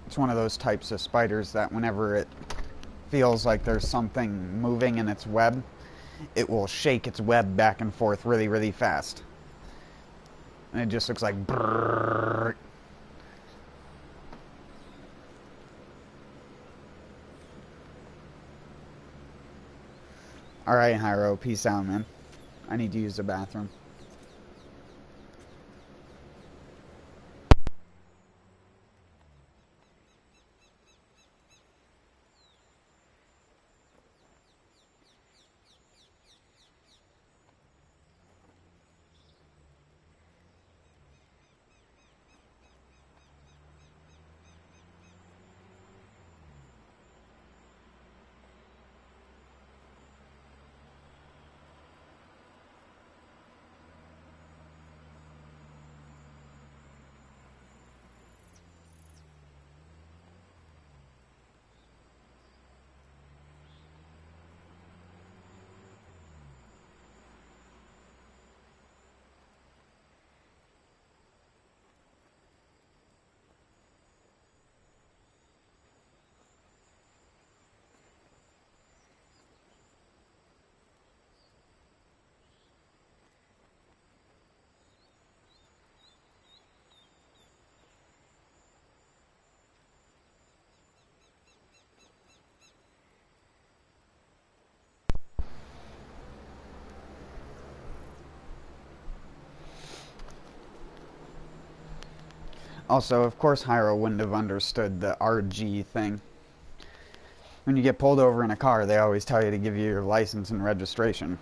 It's one of those types of spiders that whenever it feels like there's something moving in its web, it will shake its web back and forth really, really fast. And it just looks like brrrr. Alright, Hyro, peace out, man. I need to use the bathroom. Also, of course, Hyro wouldn't have understood the RG thing. When you get pulled over in a car, they always tell you to give you your license and registration.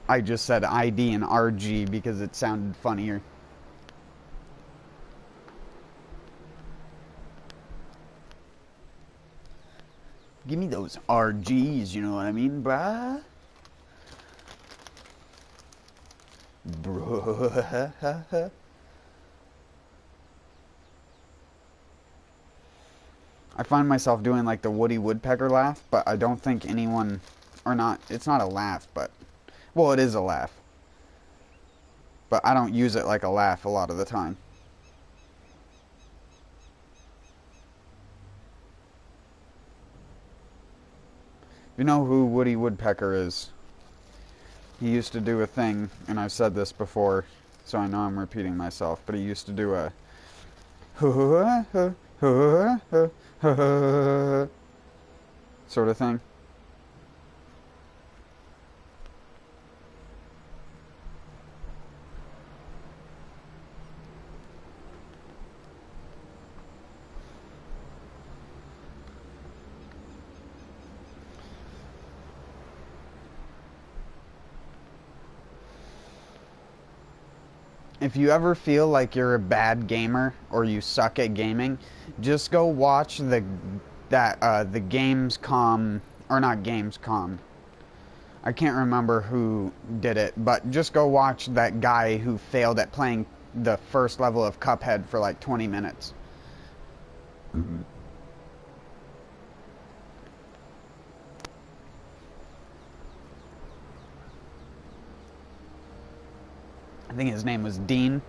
I just said ID and RG because it sounded funnier. Give me those RGs, you know what I mean, bruh? Bruh. I find myself doing like the Woody Woodpecker laugh, but I don't think anyone, or not, it's not a laugh, but, well, it is a laugh. But I don't use it like a laugh a lot of the time. You know who Woody Woodpecker is? He used to do a thing, and I've said this before, so I know I'm repeating myself, but he used to do a sort of thing. If you ever feel like you're a bad gamer or you suck at gaming, just go watch the Gamescom, or not Gamescom. I can't remember who did it, but just go watch that guy who failed at playing the first level of Cuphead for like 20 minutes. I think his name was Dean.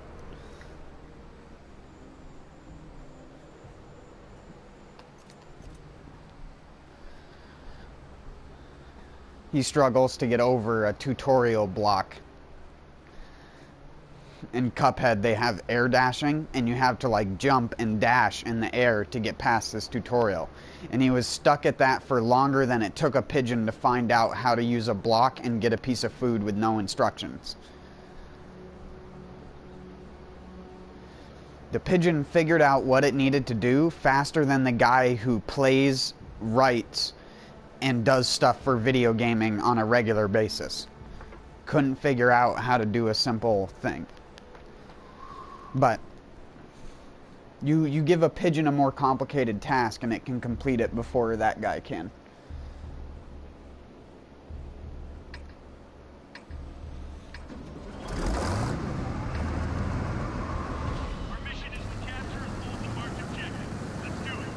He struggles to get over a tutorial block. In Cuphead, they have air dashing, and you have to like jump and dash in the air to get past this tutorial. And he was stuck at that for longer than it took a pigeon to find out how to use a block and get a piece of food with no instructions. The pigeon figured out what it needed to do faster than the guy who plays, writes, and does stuff for video gaming on a regular basis. Couldn't figure out how to do a simple thing. But you give a pigeon a more complicated task and it can complete it before that guy can. Our mission is to capture and hold the marked objective. Let's do it.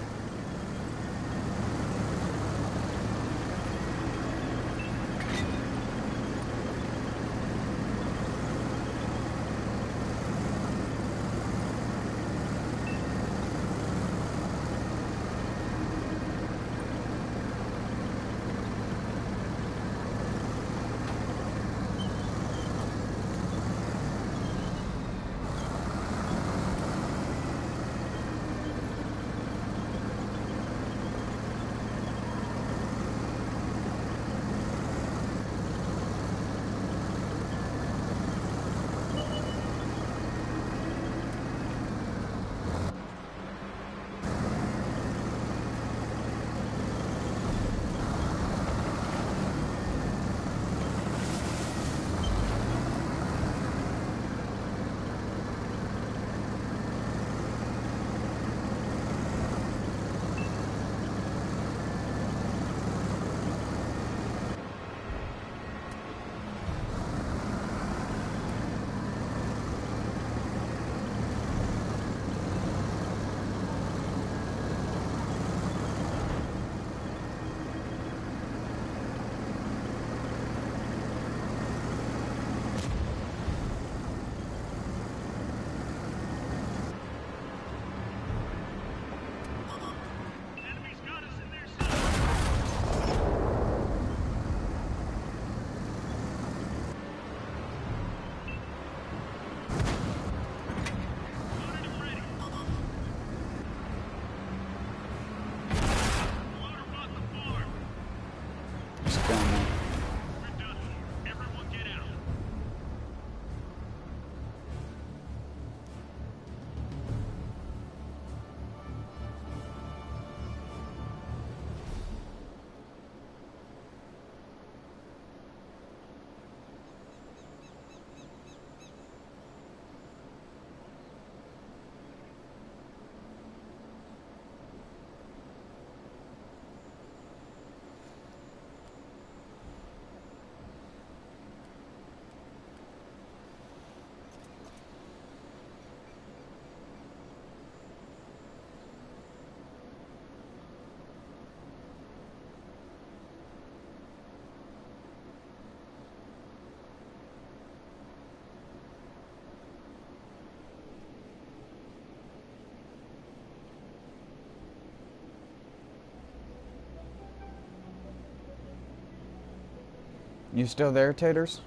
You still there, Taters?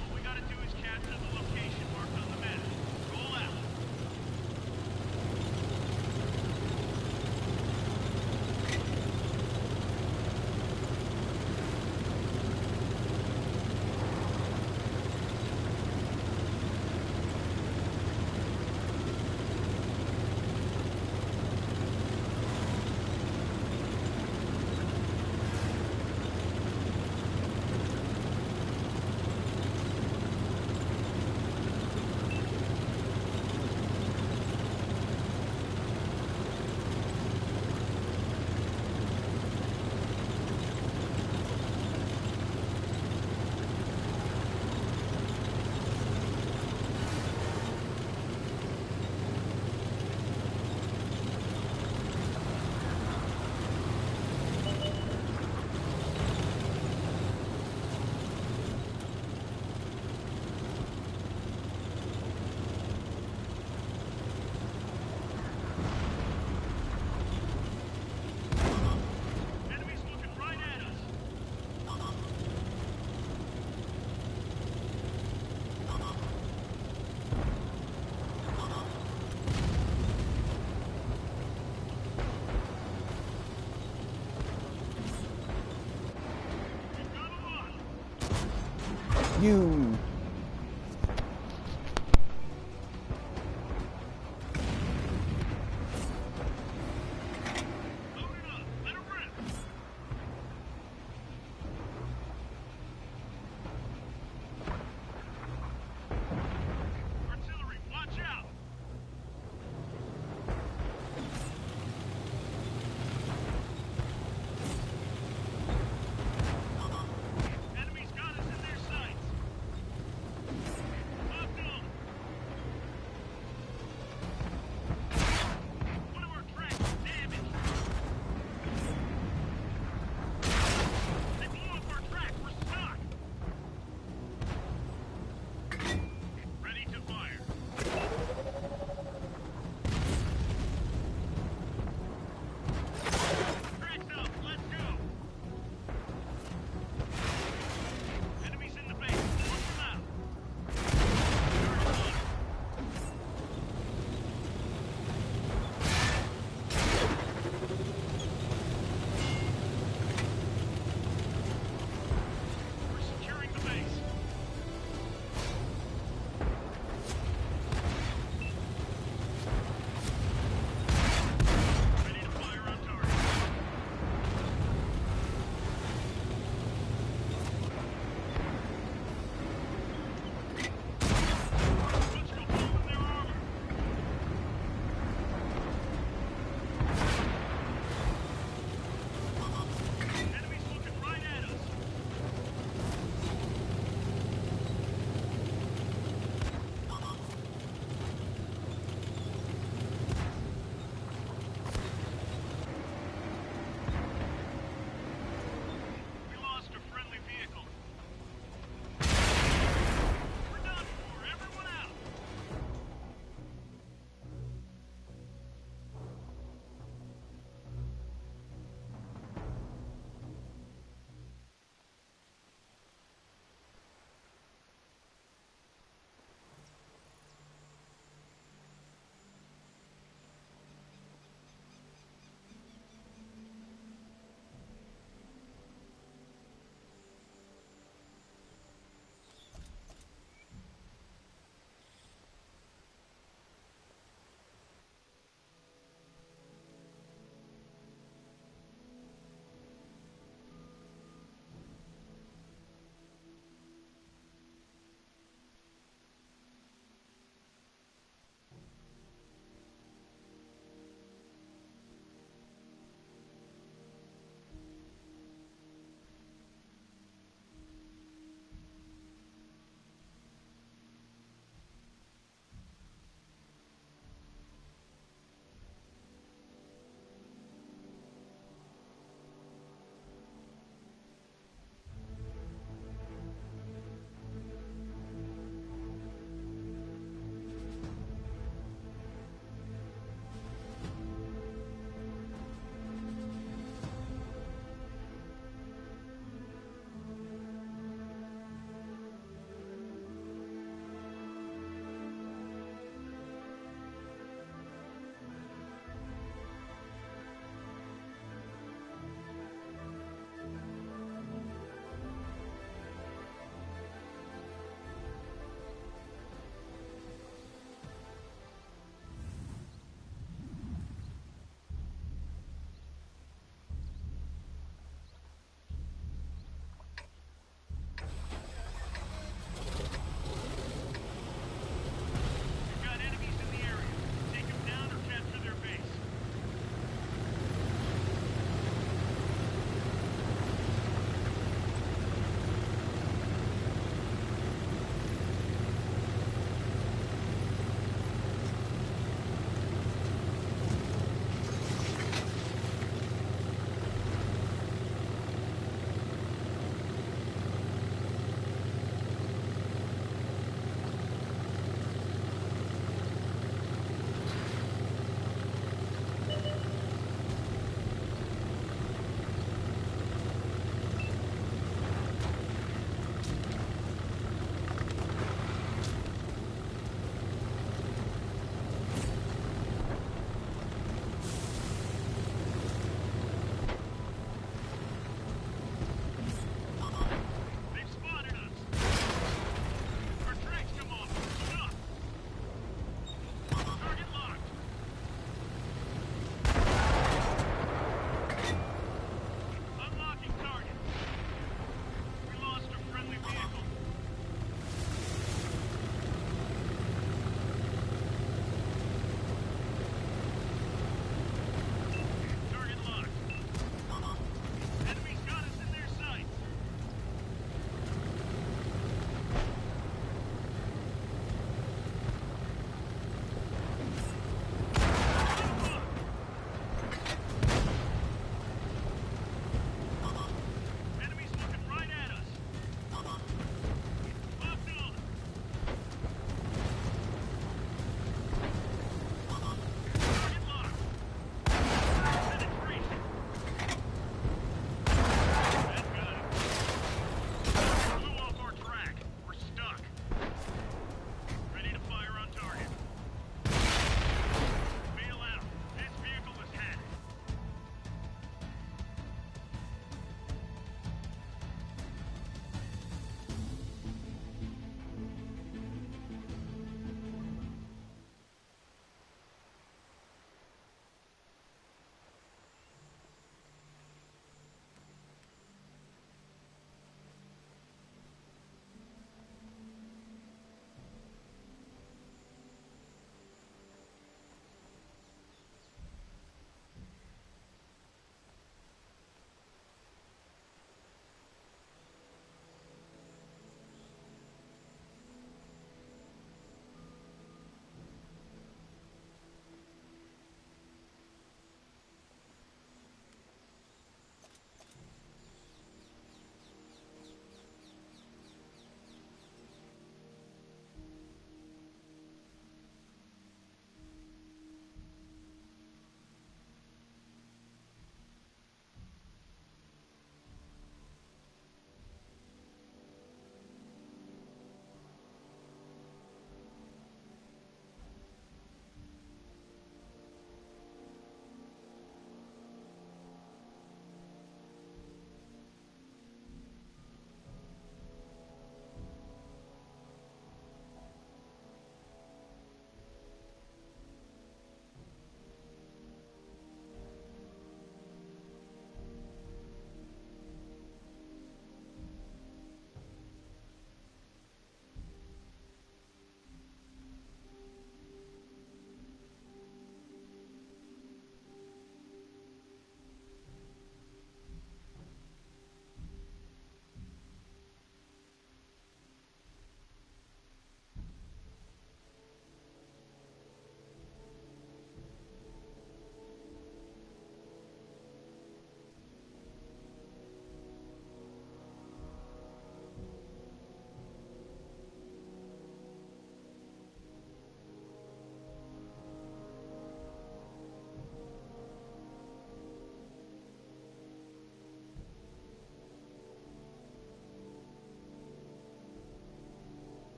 All we gotta do is capture the location marked on the map. Roll out. Enemies looking right at us. We've got 'em on. You. Load it up. Let it rip. Artillery, watch out. Enemies got us in their sights.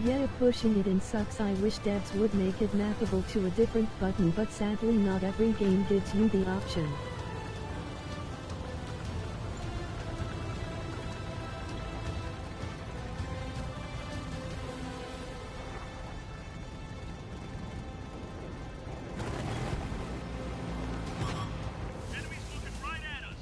Yeah, pushing it in sucks. I wish devs would make it mappable to a different button, but sadly not every game gives you the option. Enemies looking right at us.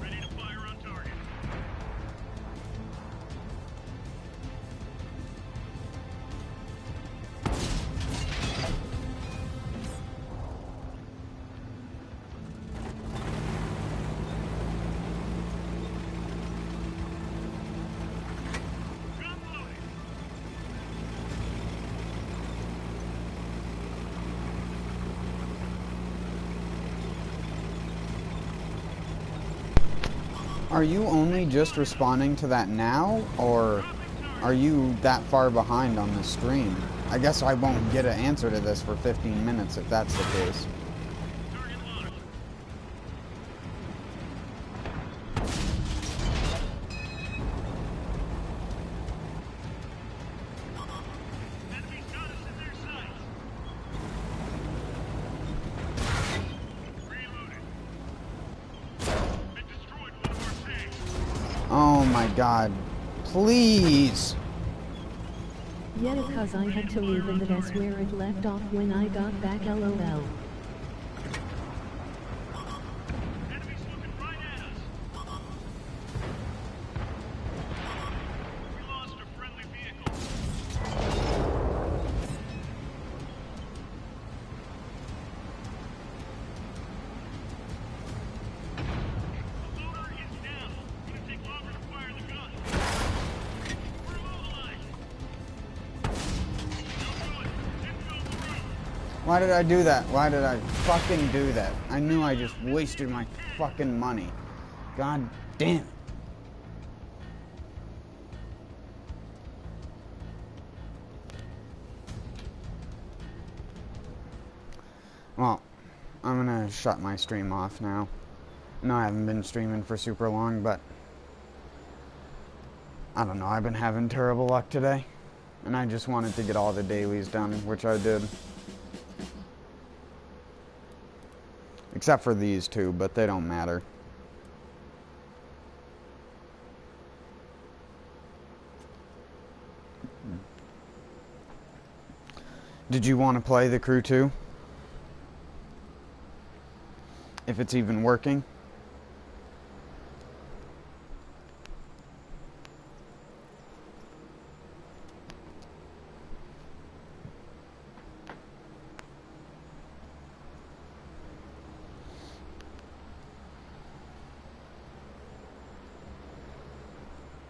Ready to fire on target. Gun loaded. Are you only just responding to that now, or are you that far behind on the stream? I guess I won't get an answer to this for 15 minutes if that's the case. Target locked. Enemies got us in their sights. Reloading. They destroyed one of our tanks. Oh my god. Please! Yeah, cause I had to leave and that's where it left off when I got back, lol. Enemies looking right at us. We lost a friendly vehicle. The loader is down. It's gonna take longer to fire the gun. We're immobilized. No good. Infill the room. Why did I do that? Why did I fucking do that? I knew I just wasted my fucking money. God damn it. Well, I'm gonna shut my stream off now. No, I haven't been streaming for super long, but I don't know, I've been having terrible luck today. And I just wanted to get all the dailies done, which I did. Except for these two, but they don't matter. Did you want to play the Crew 2? If it's even working?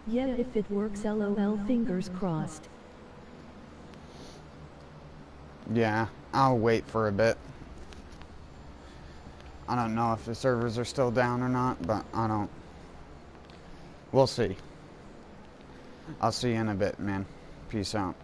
Yeah, if it works, lol, fingers crossed. Yeah, I'll wait for a bit. I don't know if the servers are still down or not, but I don't. We'll see. I'll see you in a bit, man. Peace out.